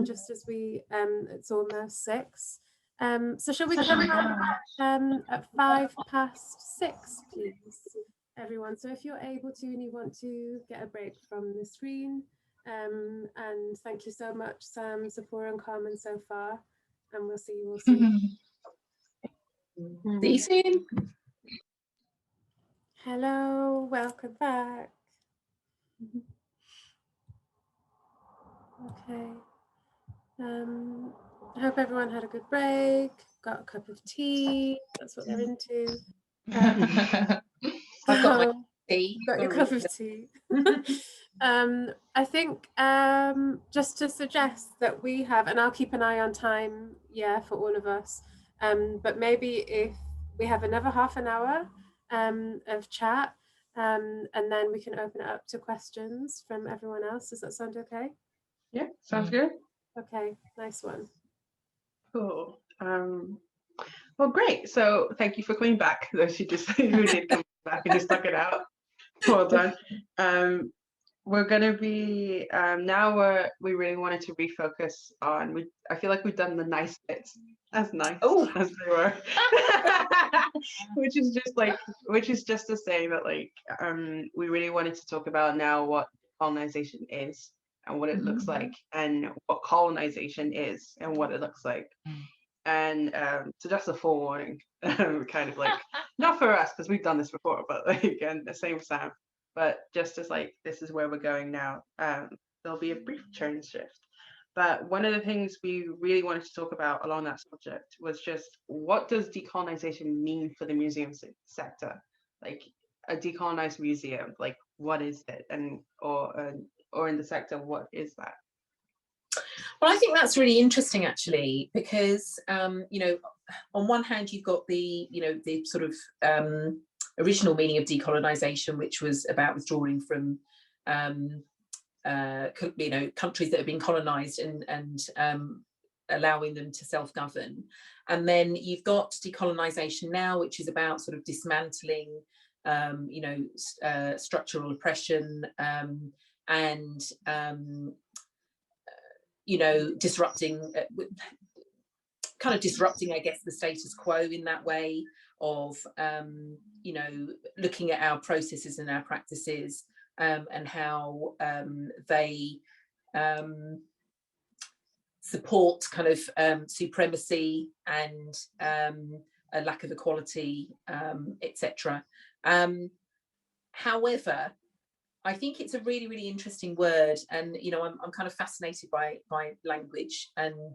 Just as we it's almost 6. So shall we come on at 6:05, please, everyone? So if you're able to and you want to get a break from the screen. And thank you so much, Sam, Zipporah and Carmen so far. And we'll see you all soon. See you soon. Hello, welcome back. Okay. I hope everyone had a good break, got a cup of tea, that's what they're into. I've got my tea. Got your cup of tea. I think just to suggest that we have, and I'll keep an eye on time, for all of us, but maybe if we have another half an hour of chat, and then we can open it up to questions from everyone else. Does that sound okay? Yeah, sounds good. Okay, nice one. Cool. Well, great. So thank you for coming back. Those who did come back and just stuck it out. Well done. We're going to be now we really wanted to refocus on, I feel like we've done the nice bits as nice as they were, which is just to say that we really wanted to talk about now what colonization is and what it looks like, and what colonization is and what it looks like. And so just a forewarning, kind of not for us because we've done this before, but again, the same Sam. But just as this is where we're going now, there'll be a brief turn shift. But one of the things we really wanted to talk about along that subject was just, what does decolonization mean for the museum sector? Like a decolonized museum, what is it? And or in the sector, what is that? Well, I think that's really interesting, actually, because on one hand, you've got the sort of original meaning of decolonisation, which was about withdrawing from countries that have been colonised and allowing them to self-govern. And then you've got decolonisation now, which is about sort of dismantling structural oppression and disrupting, I guess, the status quo in that way of, looking at our processes and our practices and how they support kind of supremacy and a lack of equality, etc. However, I think it's a really, really interesting word, and I'm kind of fascinated by language and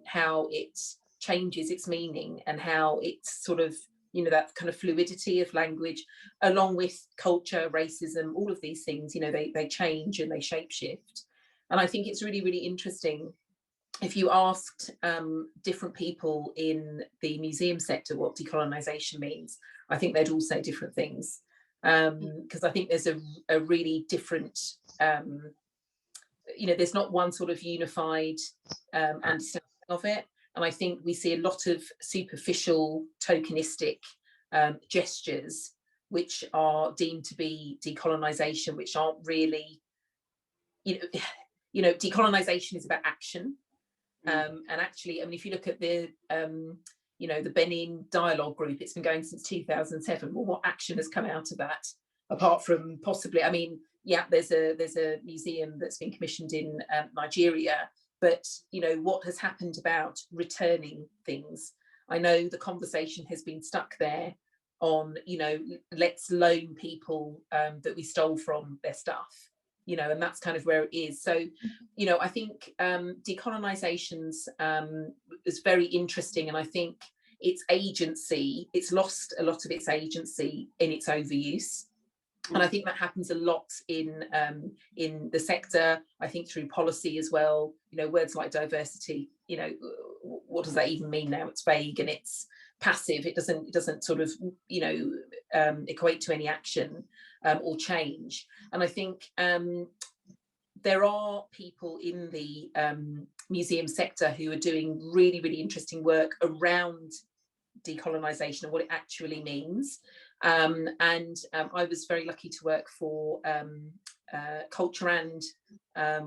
how it changes its meaning, and how it's sort of that kind of fluidity of language, along with culture, racism, all of these things. They change and they shapeshift, and I think it's really, really interesting. If you asked different people in the museum sector what decolonisation means, I think they'd all say different things. Because I think there's a really different, there's not one sort of unified understanding of it. And I think we see a lot of superficial, tokenistic gestures, which are deemed to be decolonisation, which aren't really, decolonisation is about action. And actually, I mean, if you look at the Benin Dialogue Group, it's been going since 2007. Well, what action has come out of that, apart from possibly, I mean, there's a museum that's been commissioned in Nigeria, but what has happened about returning things? I know the conversation has been stuck there on, let's loan people that we stole from their stuff, and that's kind of where it is. So, I think decolonisations is very interesting, and I think its agency, it's lost a lot of its agency in its overuse. And I think that happens a lot in the sector. I think through policy as well. Words like diversity. What does that even mean now? It's vague and it's passive. It doesn't sort of equate to any action or change. And I think there are people in the museum sector who are doing really, really interesting work around decolonisation and what it actually means. I was very lucky to work for Culture and,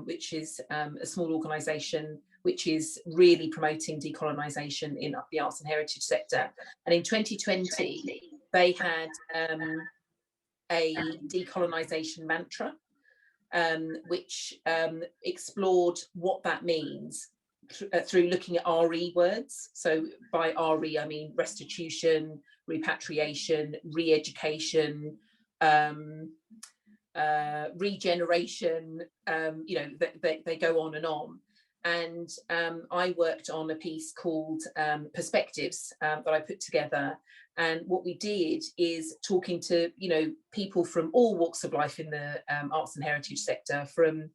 which is a small organisation which is really promoting decolonisation in the arts and heritage sector. And in 2020, they had a decolonisation mantra, which explored what that means through looking at RE words. So by RE, I mean restitution, repatriation, re-education, regeneration, you know, they go on and on. And I worked on a piece called Perspectives that I put together. And what we did is talking to, you know, people from all walks of life in the arts and heritage sector, from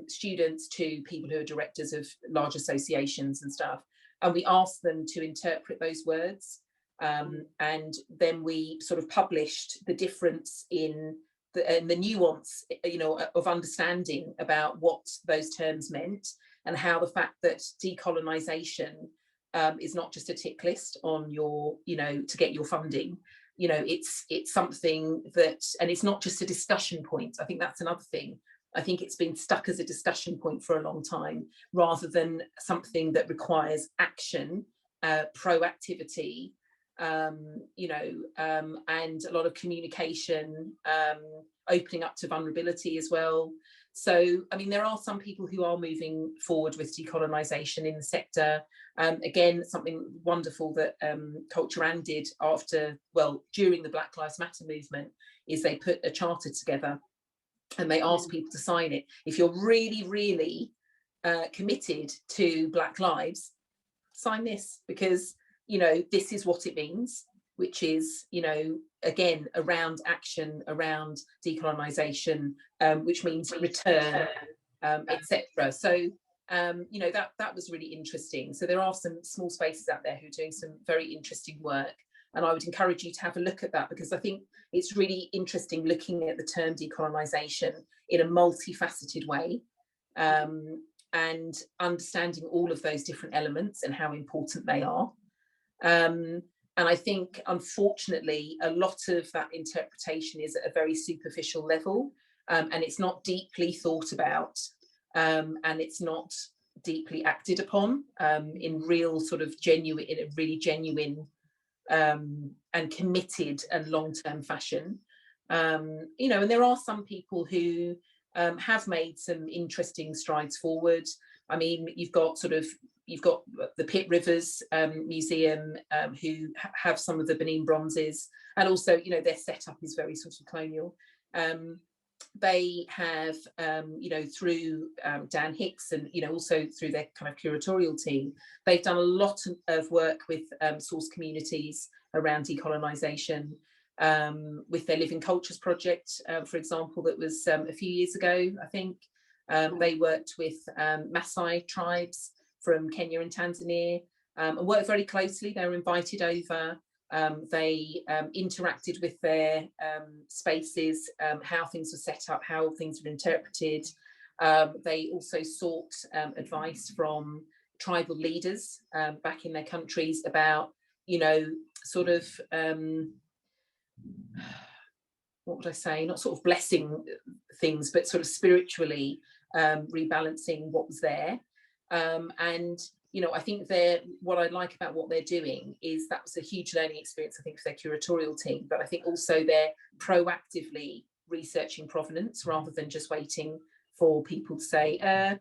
students to people who are directors of large associations and stuff. And we asked them to interpret those words. And then we sort of published the difference in the nuance, you know, of understanding about what those terms meant, and how the fact that decolonisation is not just a tick list on your, you know, to get your funding. You know, it's something that, and it's not just a discussion point. I think that's another thing. I think it's been stuck as a discussion point for a long time, rather than something that requires action, proactivity, you know, and a lot of communication, opening up to vulnerability as well. So, I mean, there are some people who are moving forward with decolonisation in the sector. Again, something wonderful that Culture and did after, well, during the Black Lives Matter movement, is they put a charter together and they asked people to sign it. If you're really, really committed to Black lives, sign this, because, you know, this is what it means, which is, you know, again, around action, around decolonisation, which means return, etc. So, you know, that was really interesting. So there are some small spaces out there who are doing some very interesting work. And I would encourage you to have a look at that, because I think it's really interesting looking at the term decolonisation in a multifaceted way, and understanding all of those different elements and how important they are. And I think, unfortunately, a lot of that interpretation is at a very superficial level, and it's not deeply thought about, and it's not deeply acted upon in real sort of genuine, in a really genuine and committed and long-term fashion. You know, and there are some people who have made some interesting strides forward. I mean, you've got the Pitt Rivers Museum, who have some of the Benin bronzes, and also, you know, their setup is very sort of colonial. They have, you know, through Dan Hicks, and, you know, also through their kind of curatorial team, they've done a lot of work with source communities around decolonisation, with their Living Cultures project, for example, that was a few years ago, I think. They worked with Maasai tribes from Kenya and Tanzania, and worked very closely. They were invited over. They interacted with their spaces, how things were set up, how things were interpreted. They also sought advice from tribal leaders back in their countries about, you know, sort of, what would I say, not sort of blessing things, but sort of spiritually rebalancing what was there. And, you know, I think what I like about what they're doing is that was a huge learning experience, I think, for their curatorial team, but I think also they're proactively researching provenance rather than just waiting for people to say,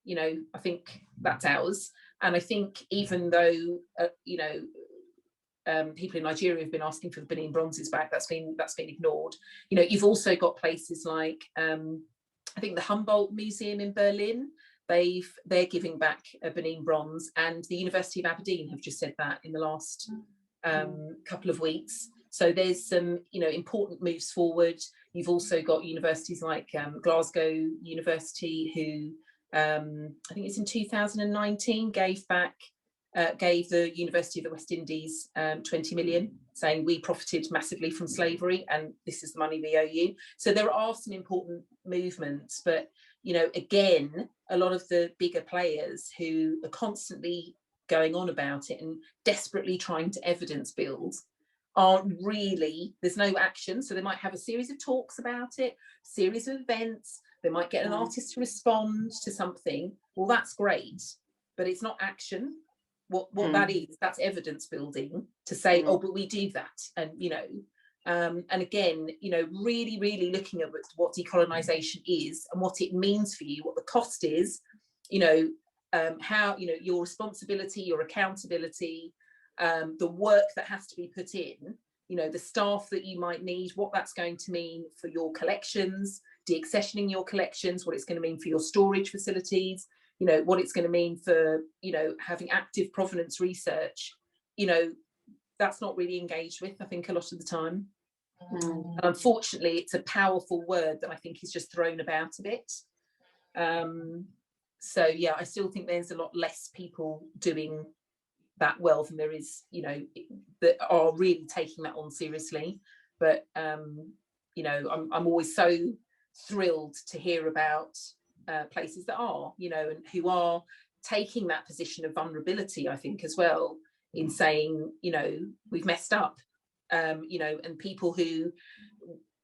you know, I think that's ours. And I think even though, you know, people in Nigeria have been asking for the Benin bronzes back, that's been ignored. You know, you've also got places like, I think the Humboldt Museum in Berlin, they're giving back a Benin bronze, and the University of Aberdeen have just said that in the last couple of weeks. So there's some, you know, important moves forward. You've also got universities like Glasgow University, who I think it's in 2019 gave back gave the University of the West Indies 20 million, saying we profited massively from slavery and this is the money we owe you. So there are some important movements, but, you know, again, a lot of the bigger players who are constantly going on about it and desperately trying to evidence build aren't really, there's no action. So they might have a series of talks about it, series of events, they might get an artist to respond to something. Well, that's great, but it's not action. What that is, that's evidence building to say, oh, but we do that. And, you know, and again, you know, really, really looking at what decolonisation is and what it means for you, what the cost is, you know, how, you know, your responsibility, your accountability, the work that has to be put in, you know, the staff that you might need, what that's going to mean for your collections, deaccessioning your collections, what it's going to mean for your storage facilities, you know, what it's going to mean for, you know, having active provenance research, you know, that's not really engaged with, I think, a lot of the time. And unfortunately, it's a powerful word that I think is just thrown about a bit. So, yeah, I still think there's a lot less people doing that well than there is, you know, that are really taking that on seriously. But, you know, I'm always so thrilled to hear about places that are, you know, and who are taking that position of vulnerability, I think, as well, in saying, you know, we've messed up, you know, and people who,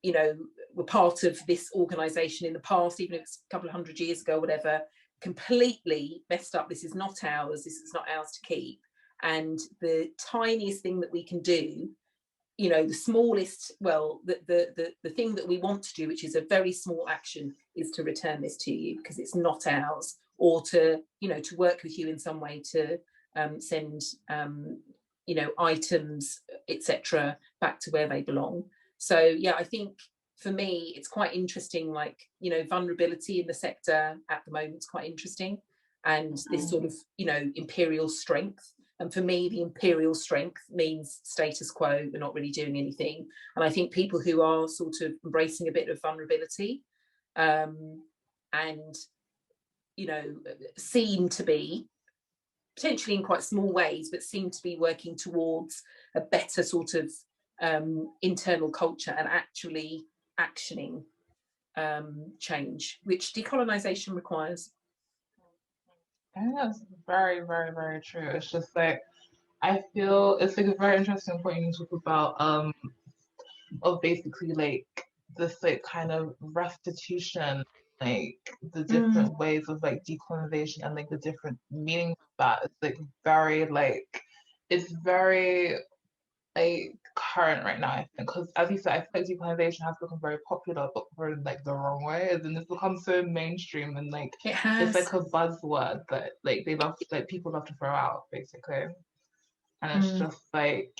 you know, were part of this organisation in the past, even if it's a couple of 100 years ago, whatever, completely messed up. This is not ours. This is not ours to keep. And the tiniest thing that we can do, you know, the smallest, well, the thing that we want to do, which is a very small action, is to return this to you because it's not ours, or to, you know, to work with you in some way to send, you know, items, etc., back to where they belong. So, yeah, I think for me, it's quite interesting, like, you know, vulnerability in the sector at the moment is quite interesting. And this sort of, you know, imperial strength. And for me, the imperial strength means status quo, we're not really doing anything. And I think people who are sort of embracing a bit of vulnerability and, you know, seem to be, potentially in quite small ways, but seem to be working towards a better sort of internal culture and actually actioning change, which decolonisation requires. I think that's very, very, very true. It's just like, I feel it's like a very interesting point you talk about of basically like this like kind of restitution, like the different ways of like decolonization and like the different meanings of that. It's like very like, it's very like current right now, I think, because as you said, I think decolonization has become very popular, but for like the wrong way, as in it's become so mainstream and like it's like a buzzword that like they love, like people love to throw out basically, and it's just like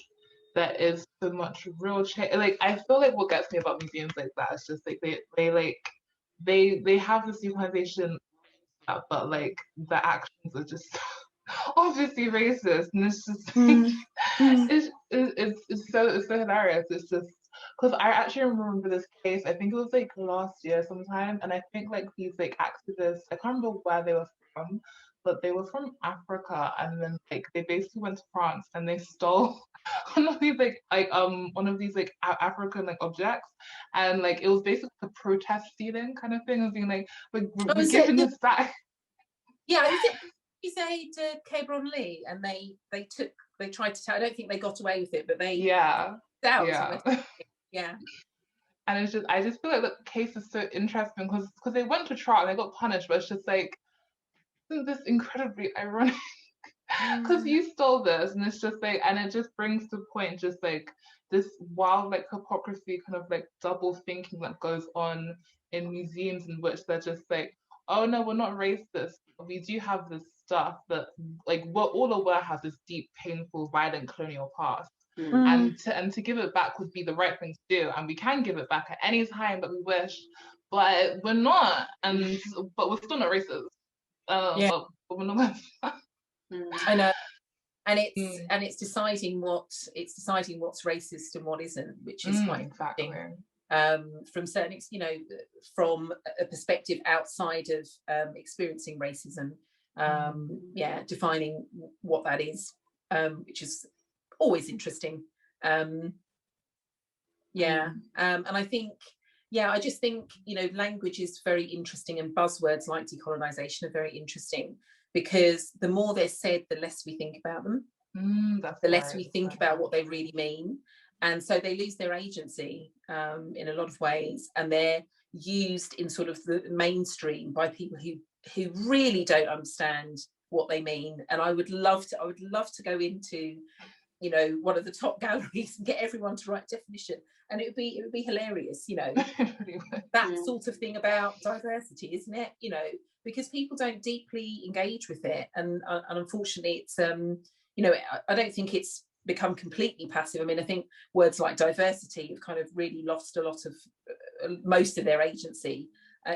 there is so much real change. Like I feel like what gets me about museums like that is just like they have this decolonization, but like the actions are just obviously racist, and it's just it's so hilarious. It's just because I actually remember this case. I think it was like last year sometime, and I think like these like activists, I can't remember where they were from, but they were from Africa, and then like they basically went to France and they stole one of these one of these like African like objects, and like it was basically a protest stealing kind of thing, of being like we're giving this back. Yeah, is it? You say to Cabron Lee, and they tried to tell. I don't think they got away with it, but they yeah. And it's just, I just feel like the case is so interesting because they went to trial and they got punished, but it's just like, isn't this incredibly ironic? Because you stole this, and it's just like, and it just brings to point just like this wild like hypocrisy, kind of like double thinking that goes on in museums, in which they're just like, oh no, we're not racist. We do have this stuff that like we're all aware has this deep, painful, violent colonial past. And to give it back would be the right thing to do, and we can give it back at any time that we wish, but we're not, but we're still not racist. But we're not. I know, and it's deciding what's racist and what isn't, which is quite exactly. From certain, you know, from a perspective outside of experiencing racism, defining what that is, which is always interesting. And I think, I just think, language is very interesting, and buzzwords like decolonisation are very interesting, because the more they're said, the less we think about them, the less we think about what they really mean. And so they lose their agency in a lot of ways, and they're used in sort of the mainstream by people who really don't understand what they mean. And I would love to go into, one of the top galleries and get everyone to write definition, and it would be hilarious, that sort of thing about diversity, isn't it? Because people don't deeply engage with it, and unfortunately it's I don't think it's become completely passive. I mean, I think words like diversity have kind of really lost a lot of most of their agency,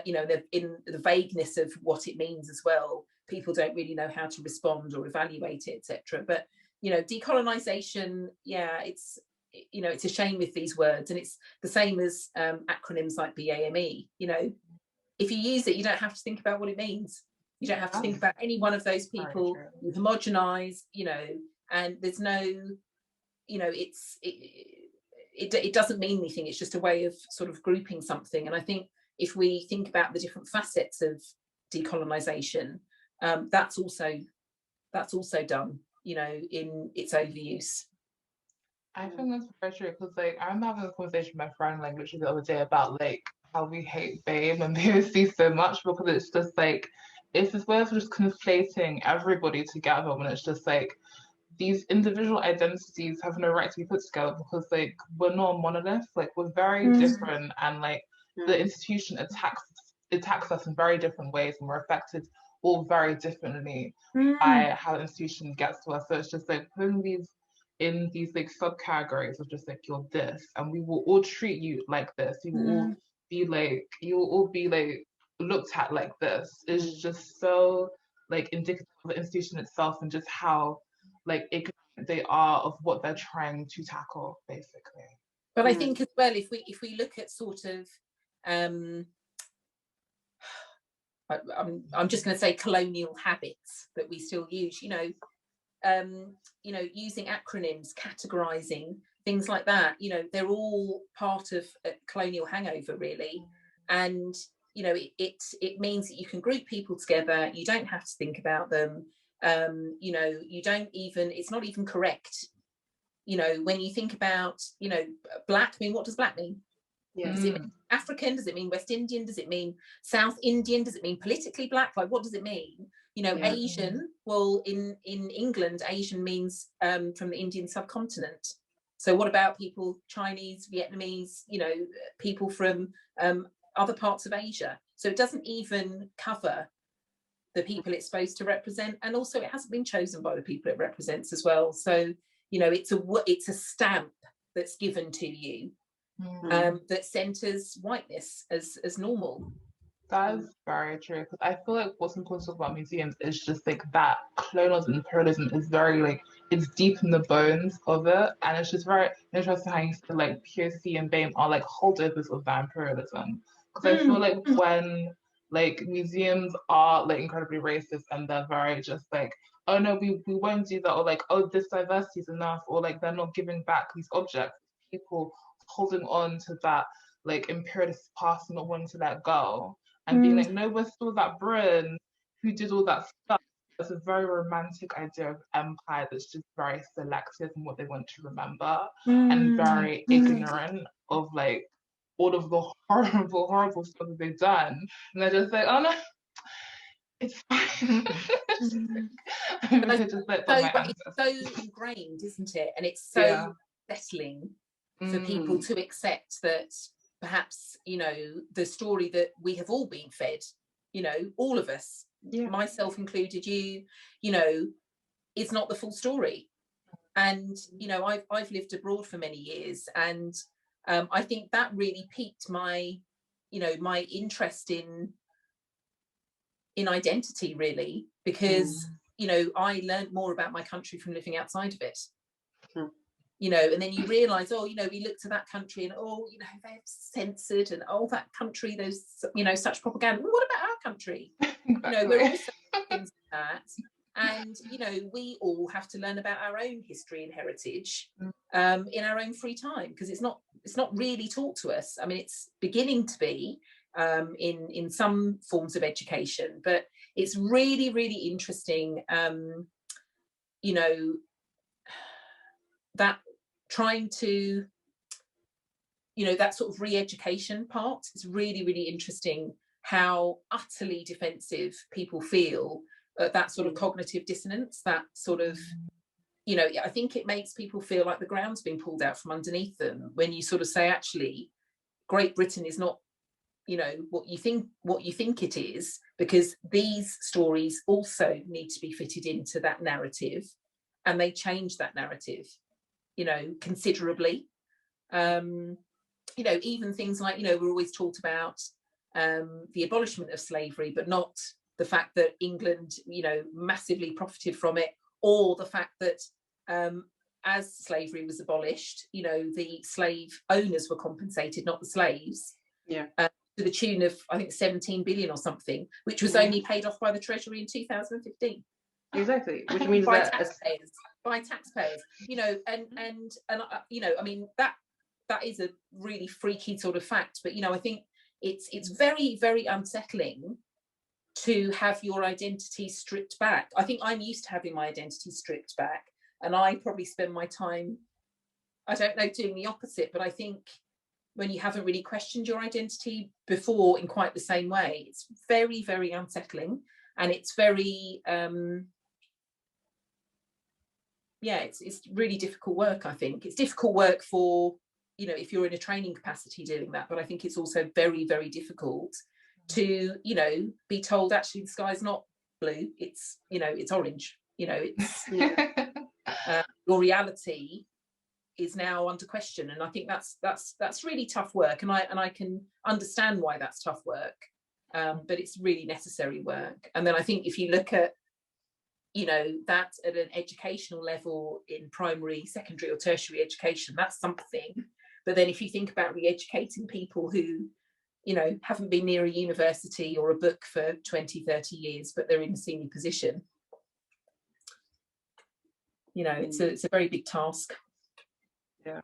in the vagueness of what it means as well. People don't really know how to respond or evaluate it, etc. But decolonisation, it's a shame with these words, and it's the same as acronyms like BAME. If you use it, you don't have to think about what it means. You don't have to think about any one of those people. You homogenise, and there's no, it doesn't mean anything. It's just a way of sort of grouping something. And I think if we think about the different facets of decolonisation, that's also done, in its overuse. I think that's very true, because I remember having a conversation with my friend literally the other day about how we hate BAME and BOC so much, because it's just it's this way of just conflating everybody together, when it's just these individual identities have no right to be put together, because we're not a monolith, we're very different, and the institution attacks us in very different ways, and we're affected all very differently by how the institution gets to us. So it's just putting these in these subcategories of just you're this, and we will all treat you like this. You will all be looked at like this. Is just so indicative of the institution itself, and just how ignorant they are of what they're trying to tackle, basically. But I think as well, if we look at sort of I'm just going to say colonial habits that we still use, using acronyms, categorizing, things like that, they're all part of a colonial hangover, really. And it means that you can group people together. You don't have to think about them. You don't even, it's not even correct. When you think about, black, I mean, what does black mean? Does it mean African? Does it mean West Indian? Does it mean South Indian? Does it mean politically black? What does it mean? Asian, well, in England, Asian means from the Indian subcontinent. So what about people, Chinese, Vietnamese, people from other parts of Asia? So it doesn't even cover the people it's supposed to represent, and also it hasn't been chosen by the people it represents as well. So it's a stamp that's given to you that centers whiteness as normal. That is very true, because I feel what's important to talk about museums is just that colonialism and imperialism is very it's deep in the bones of it, and it's just very interesting how you said POC and BAME are holdovers of that imperialism. Because I feel when museums are incredibly racist, and they're very just oh no, we won't do that, or oh, this diversity is enough, or they're not giving back these objects, people holding on to that imperialist past and not wanting to let go, and being no, we're still that Britain who did all that stuff. It's a very romantic idea of empire that's just very selective in what they want to remember, and very ignorant of all of the horrible stuff that they've done. And they're just oh no, it's fine. It's so ingrained, isn't it? And it's so settling for people to accept that perhaps, the story that we have all been fed, all of us, myself included, is not the full story. And, I've lived abroad for many years, and I think that really piqued my interest in identity, really, because, I learned more about my country from living outside of it. And then you realise, we look to that country and, they're censored, and that country, there's, such propaganda. Well, what about our country? Exactly. We're also things like that. And, you know, we all have to learn about our own history and heritage in our own free time, because it's not really taught to us. I mean, it's beginning to be in some forms of education, but it's really, really interesting, you know, that trying to, you know, that sort of re-education part is really, really interesting, how utterly defensive people feel at that sort of cognitive dissonance, that sort of, you know, I think it makes people feel like the ground's being pulled out from underneath them when you sort of say, actually, Great Britain is not, you know, what you think it is, because these stories also need to be fitted into that narrative, and they change that narrative, you know, considerably. You know, even things like, you know, we're always taught about the abolishment of slavery, but not the fact that England, you know, massively profited from it, or the fact that as slavery was abolished, you know, the slave owners were compensated, not the slaves. Yeah. To the tune of, I think, 17 billion or something, which was only paid off by the Treasury in 2015. Exactly, which means by that taxpayers, you know, and you know, I mean, that is a really freaky sort of fact. But, you know, I think it's very, very unsettling to have your identity stripped back. I think I'm used to having my identity stripped back, and I probably spend my time, I don't know, doing the opposite. But I think when you haven't really questioned your identity before in quite the same way, it's very, very unsettling, and it's very yeah, it's really difficult work. I think it's difficult work for, you know, if you're in a training capacity doing that, but I think it's also very, very difficult to, you know, be told, actually, the sky's not blue, it's, you know, it's orange, you know, it's your reality is now under question. And I think that's really tough work, and I can understand why that's tough work, but it's really necessary work. And then I think if you look at, you know, that at an educational level in primary, secondary or tertiary education, that's something. But then if you think about re-educating people who, you know, haven't been near a university or a book for 20, 30 years, but they're in a senior position, you know, it's a very big task. Yeah.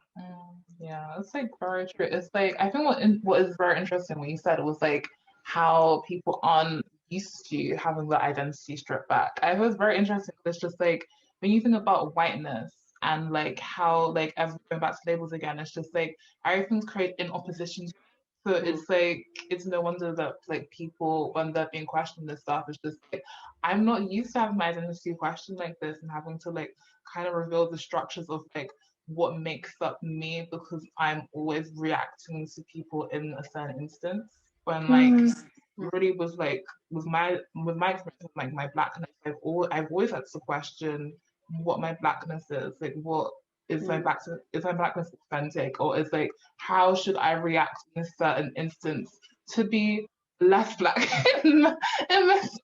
Yeah, it's like very true. It's like, I think what is very interesting when you said it was like how people aren't used to having the identity stripped back. I was very interesting. It's just like when you think about whiteness and like how, like, as we're going back to labels again, it's just like everything's created in opposition. So it's like, it's no wonder that like people, when they're being questioned and stuff, it's just like, I'm not used to having my identity questioned like this and having to like kind of reveal the structures of like what makes up me, because I'm always reacting to people in a certain instance. When like really was like with my experience with like my blackness, I've always had to question what my blackness is, like what is my blackness authentic, or is like how should I react in a certain instance to be less black in this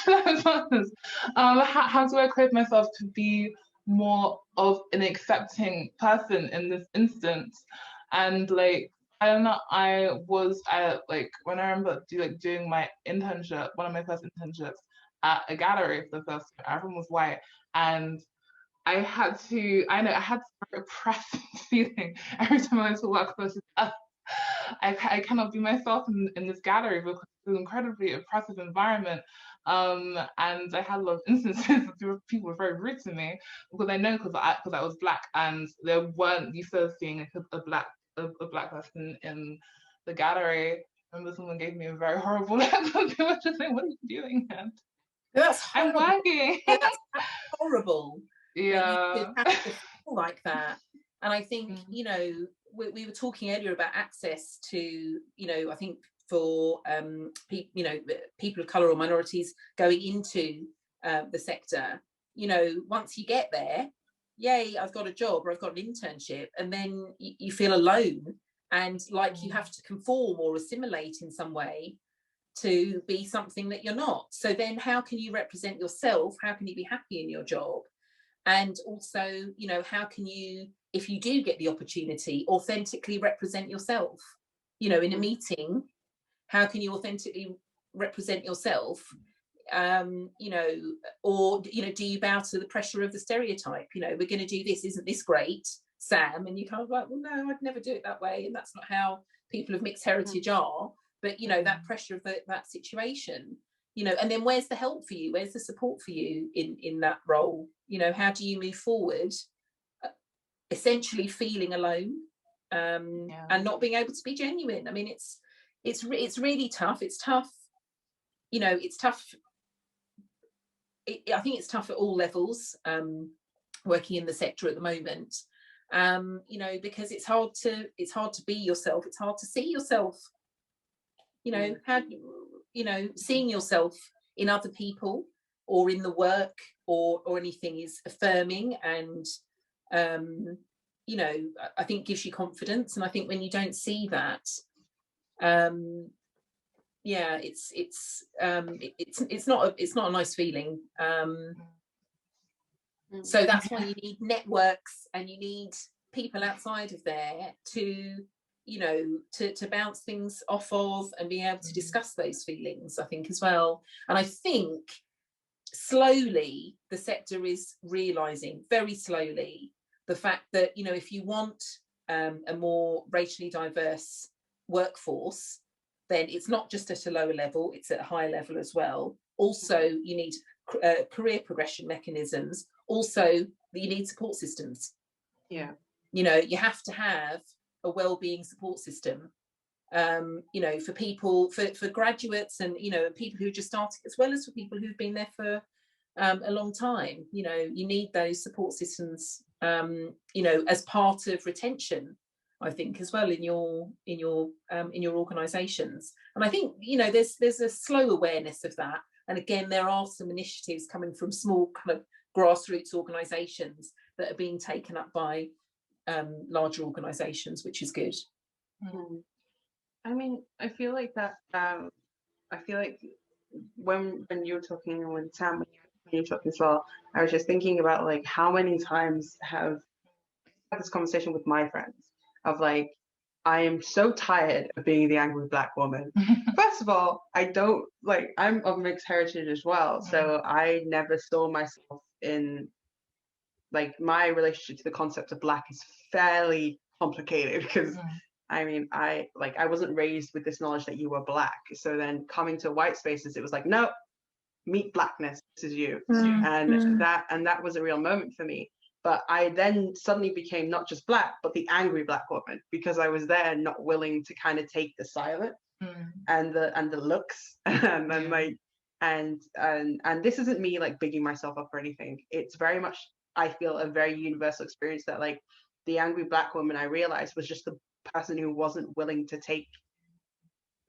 circumstances? How do I create myself to be more of an accepting person in this instance? And like, I don't know, I like, when I remember doing my internship, one of my first internships at a gallery for the first time, everyone was white, and I had this very oppressive feeling every time I went to work. I cannot be myself in this gallery because it's an incredibly oppressive environment. And I had a lot of instances where people were very rude to me because I know because I was black, and they weren't used to seeing a black person in the gallery. I remember someone gave me a very horrible look. They were just like, "What are you doing, man?" That's horrible. I'm working. Yeah, that's horrible. Yeah. That you have to feel like that. And I think, you know, we were talking earlier about access to, you know, I think for people of colour or minorities going into the sector, you know, once you get there, yay, I've got a job or I've got an internship, and then you feel alone and like you have to conform or assimilate in some way to be something that you're not. So then how can you represent yourself? How can you be happy in your job? And also, you know, how can you, if you do get the opportunity, authentically represent yourself? You know, in a meeting, how can you authentically represent yourself you know, or, you know, do you bow to the pressure of the stereotype? You know, we're going to do this, isn't this great, Sam? And you kind of like, well, no, I'd never do it that way, and that's not how people of mixed heritage are. But, you know, that pressure of that situation, you know, and then where's the help for you? Where's the support for you in that role? You know, how do you move forward, essentially feeling alone, and not being able to be genuine? I mean, it's really tough. It's tough, you know, it's tough. I think it's tough at all levels, working in the sector at the moment, you know, because it's hard to be yourself. It's hard to see yourself, you know, you know, seeing yourself in other people or in the work or anything is affirming, and you know, I think gives you confidence. And I think when you don't see that, yeah, it's not a nice feeling. So that's why you need networks, and you need people outside of there to, you know, to bounce things off of and be able to discuss those feelings, I think, as well. And I think slowly the sector is realizing, very slowly, the fact that, you know, if you want a more racially diverse workforce, then it's not just at a lower level, it's at a higher level as well. Also, you need career progression mechanisms. Also, you need support systems. Yeah. You know, you have to have a well-being support system, you know, for people, for graduates, and, you know, people who are just starting, as well as for people who've been there for a long time. You know, you need those support systems, you know, as part of retention, I think, as well, in your organisations. And I think, you know, there's a slow awareness of that. And again, there are some initiatives coming from small kind of grassroots organisations that are being taken up by larger organisations, which is good. I mean, I feel like that. I feel like when you were talking with Sam, when you were talking as well, I was just thinking about like how many times have I had this conversation with my friends of like, I am so tired of being the angry Black woman. First of all, I don't like, I'm of mixed heritage as well, so I never saw myself in, like, my relationship to the concept of Black is fairly complicated because I mean, I wasn't raised with this knowledge that you were Black. So then coming to white spaces, it was like, no, meet Blackness, this is you. And that was a real moment for me. But I then suddenly became not just Black, but the angry Black woman, because I was there not willing to kind of take the silent and the looks and like and this isn't me like bigging myself up or anything. It's very much, I feel, a very universal experience that like the angry Black woman, I realized, was just the person who wasn't willing to take,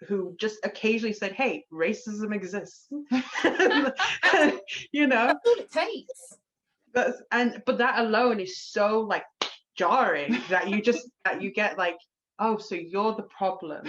who just occasionally said, hey, racism exists. You know, that's all it takes. But that alone is so like jarring that you get like, oh, so you're the problem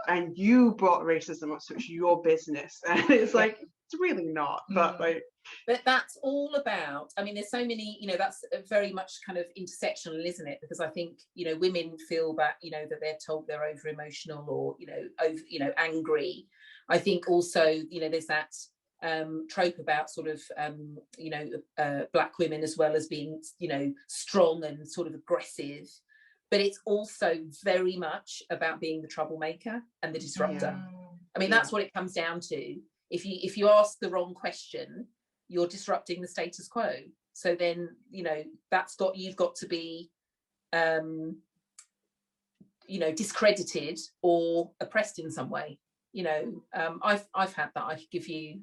and you brought racism up, so it's your business. And it's like, it's really not. But like, but that's all about, I mean, there's so many, you know, that's very much kind of intersectional, isn't it? Because I think, you know, women feel that, you know, that they're told they're over emotional or, you know, over, you know, angry. I think also, you know, there's that trope about sort of you know, Black women as well as being, you know, strong and sort of aggressive, but it's also very much about being the troublemaker and the disruptor. I mean, that's what it comes down to. If you ask the wrong question, you're disrupting the status quo. So then, you know, you've got to be you know, discredited or oppressed in some way. You know, I've had that. I could give you,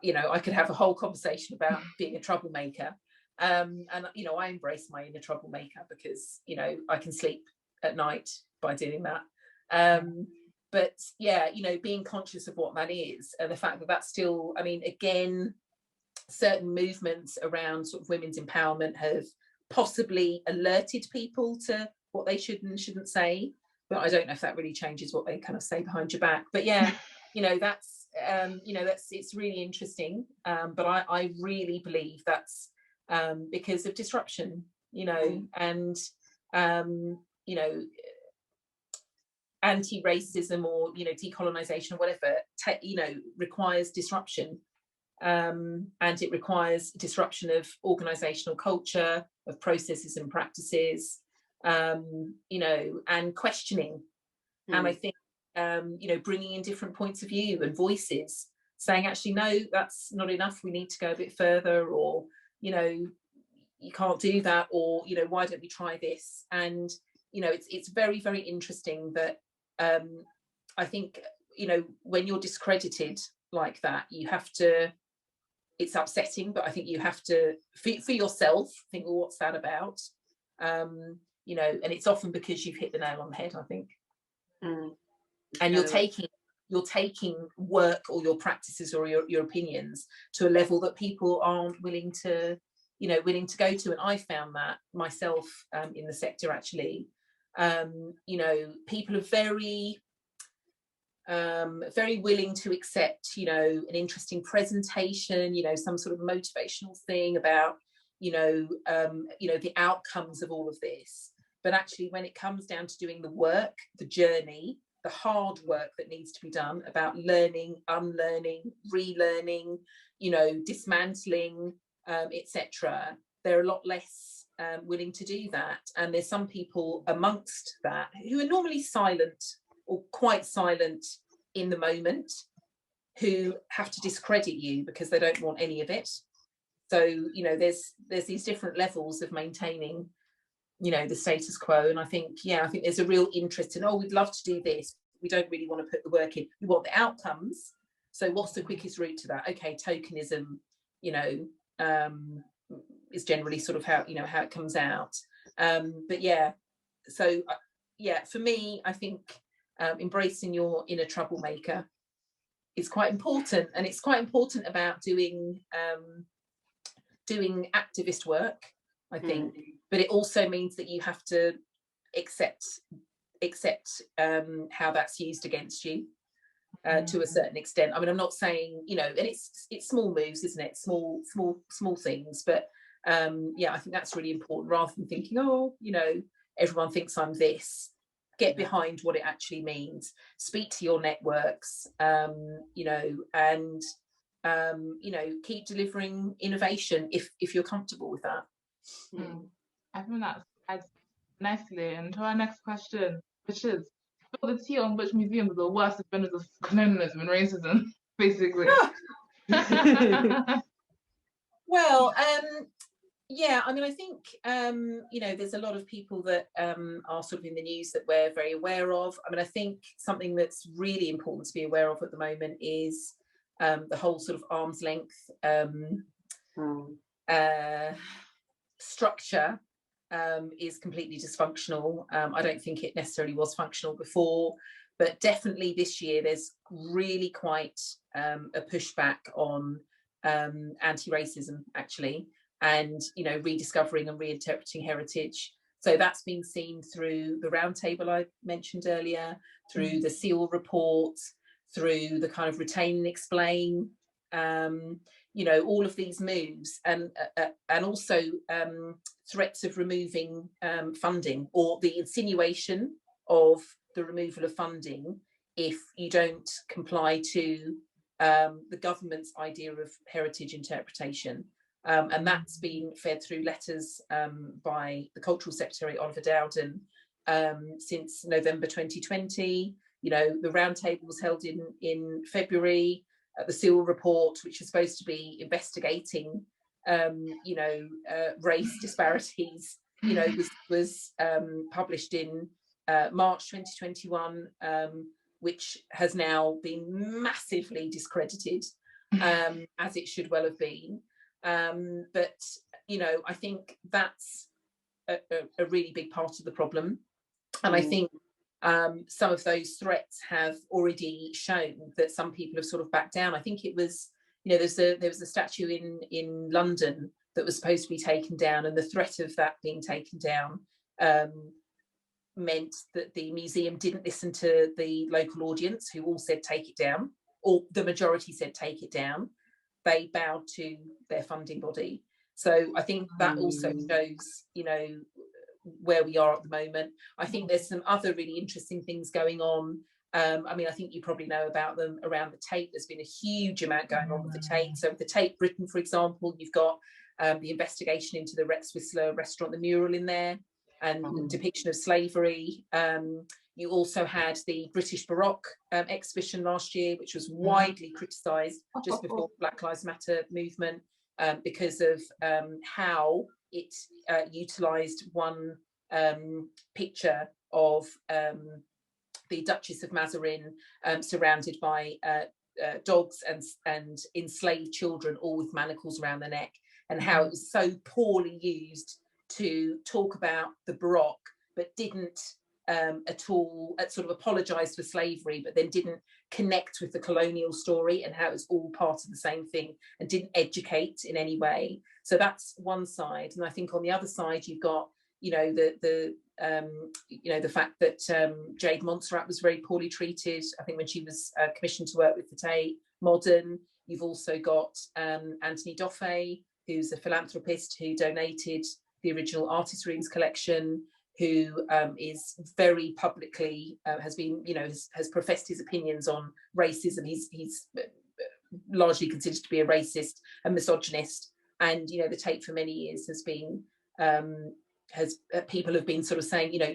you know, I could have a whole conversation about being a troublemaker. And, you know, I embrace my inner troublemaker because, you know, I can sleep at night by doing that. But yeah, you know, being conscious of what that is and the fact that that's still, I mean, again, certain movements around sort of women's empowerment have possibly alerted people to what they should and shouldn't say. But I don't know if that really changes what they kind of say behind your back. But yeah, you know, that's, you know, it's really interesting. But I really believe that's because of disruption, you know, and, you know, anti-racism or, you know, decolonisation or whatever, you know, requires disruption. and it requires disruption of organisational culture, of processes and practices, you know, and questioning. And I think, you know, bringing in different points of view and voices, saying, actually, no, that's not enough. We need to go a bit further, or, you know, you can't do that, or, you know, why don't we try this? And, you know, it's very, very interesting that I think, you know, when you're discredited like that, you have to, it's upsetting, but I think you have to, for yourself, think, well, what's that about? You know, and it's often because you've hit the nail on the head, I think. And you're taking work or your practices or your opinions to a level that people aren't willing to, you know, go to. And I found that myself in the sector, actually. You know, people are very willing to accept, you know, an interesting presentation, you know, some sort of motivational thing about, you know, the outcomes of all of this. But actually, when it comes down to doing the work, the journey, the hard work that needs to be done about learning, unlearning, relearning, you know, dismantling, etc., they're a lot less willing to do that. And there's some people amongst that who are normally silent or quite silent in the moment, who have to discredit you because they don't want any of it. So, you know, there's these different levels of maintaining, you know, the status quo. And I think, yeah, I think there's a real interest in, oh, we'd love to do this. We don't really want to put the work in. We want the outcomes. So what's the quickest route to that? Okay, tokenism, you know, is generally sort of how, you know, how it comes out. But yeah, so yeah, for me, I think embracing your inner troublemaker is quite important. And it's quite important about doing activist work, I think. But it also means that you have to accept how that's used against you to a certain extent. I mean, I'm not saying, you know, and it's small moves, isn't it? Small things. But yeah, I think that's really important, rather than thinking, oh, you know, everyone thinks I'm this. Get behind what it actually means. Speak to your networks, you know, and you know, keep delivering innovation if you're comfortable with that. I think that adds nicely into our next question, which is, spill the tea on which museums are the worst offenders of colonialism and racism, basically. Well, yeah, I mean, I think, you know, there's a lot of people that are sort of in the news that we're very aware of. I mean, I think something that's really important to be aware of at the moment is the whole sort of arm's length structure is completely dysfunctional. I don't think it necessarily was functional before, but definitely this year there's really quite a pushback on anti-racism, actually, and, you know, rediscovering and reinterpreting heritage. So that's been seen through the roundtable I mentioned earlier, through the SEAL report, through the kind of retain and explain, you know, all of these moves, and also threats of removing funding, or the insinuation of the removal of funding if you don't comply to the government's idea of heritage interpretation. And that's been fed through letters by the Cultural Secretary, Oliver Dowden, since November 2020. You know, the roundtable was held in February. The SEAL report, which is supposed to be investigating, you know, race disparities, you know, was published in March 2021, which has now been massively discredited, as it should well have been. But, you know, I think that's a really big part of the problem. And I think some of those threats have already shown that some people have sort of backed down. I think it was, you know, there was a statue in London that was supposed to be taken down, and the threat of that being taken down meant that the museum didn't listen to the local audience, who all said take it down, or the majority said take it down. They bowed to their funding body. So I think that also shows, you know, where we are at the moment. I think there's some other really interesting things going on I mean, I think you probably know about them around the Tate. There's been a huge amount going on with the Tate. So the Tate Britain, for example, you've got the investigation into the Rex Whistler restaurant, the mural in there, and the depiction of slavery. You also had the British Baroque exhibition last year, which was widely criticised just before the Black Lives Matter movement because of how it utilised one picture of the Duchess of Mazarin surrounded by dogs and enslaved children, all with manacles around their neck, and how it was so poorly used to talk about the Baroque, but didn't at all sort of apologise for slavery, but then didn't connect with the colonial story and how it was all part of the same thing, and didn't educate in any way. So that's one side. And I think on the other side, you've got, you know, the fact that Jade Montserrat was very poorly treated, I think, when she was commissioned to work with the Tate Modern. You've also got Anthony Doffey, who's a philanthropist who donated the original Artist Rooms collection, who is very publicly has been, you know, has professed his opinions on racism. He's largely considered to be a racist and misogynist, and, you know, the Tate for many years has been people have been sort of saying, you know,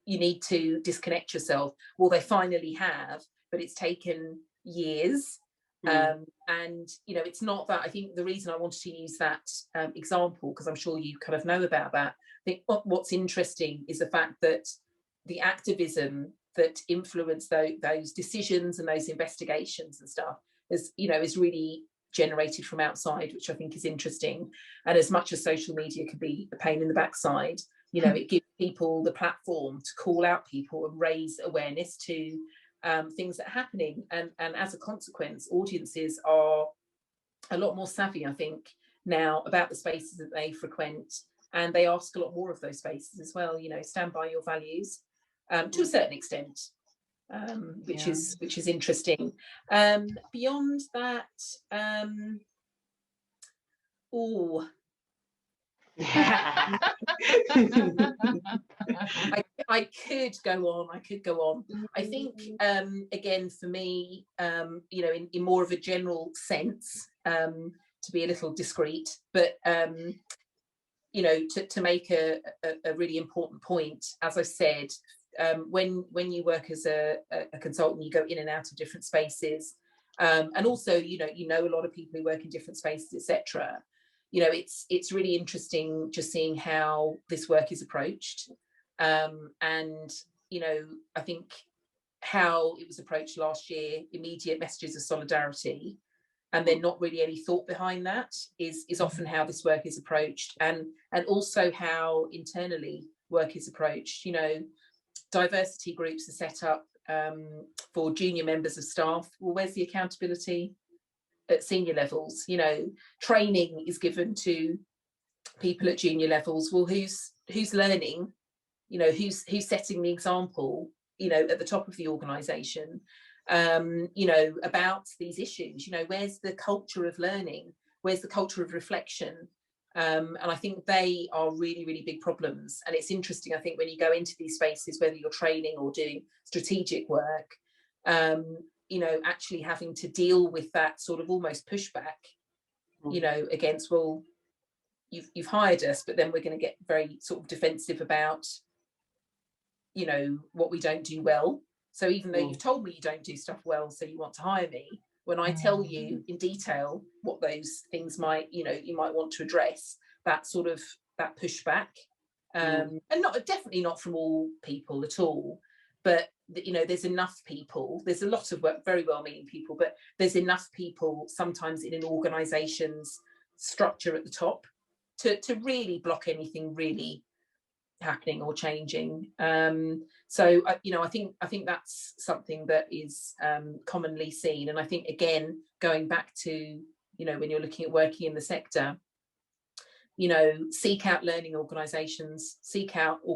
you need to disconnect yourself. Well, they finally have, but it's taken years. And, you know, it's not that. I think the reason I wanted to use that example, because I'm sure you kind of know about that, I think what's interesting is the fact that the activism that influenced those decisions and those investigations and stuff is, you know, is really generated from outside, which I think is interesting. And as much as social media can be a pain in the backside, you know, it gives people the platform to call out people and raise awareness to things that are happening, and as a consequence, audiences are a lot more savvy, I think, now about the spaces that they frequent, and they ask a lot more of those spaces as well. You know, stand by your values to a certain extent, which is interesting. Beyond that, I could go on. I think again, for me, you know, in more of a general sense, to be a little discreet, but you know, to make a really important point, as I said, when you work as a consultant, you go in and out of different spaces, and also, you know a lot of people who work in different spaces, etc. You know, it's really interesting just seeing how this work is approached, and, you know, I think how it was approached last year, immediate messages of solidarity, and then not really any thought behind that is often how this work is approached, and also how internally work is approached. You know, diversity groups are set up for junior members of staff. Well, where's the accountability at senior levels? You know, training is given to people at junior levels. Well, who's learning? You know, who's setting the example, you know, at the top of the organisation, you know, about these issues? You know, where's the culture of learning? Where's the culture of reflection? And I think they are really, really big problems. And it's interesting, I think, when you go into these spaces, whether you're training or doing strategic work, you know, actually having to deal with that sort of almost pushback, you know, against, well, you've hired us, but then we're going to get very sort of defensive about, you know, what we don't do well. So even though you've told me you don't do stuff well, so you want to hire me, when I tell you in detail what those things might, you know, you might want to address, that sort of that pushback, and definitely not from all people at all, but, you know, there's enough people, there's a lot of very well-meaning people, but there's enough people sometimes in an organisation's structure at the top to really block anything really happening or changing. So you know, I think that's something that is commonly seen. And I think, again, going back to, you know, when you're looking at working in the sector, you know, seek out learning organisations, seek out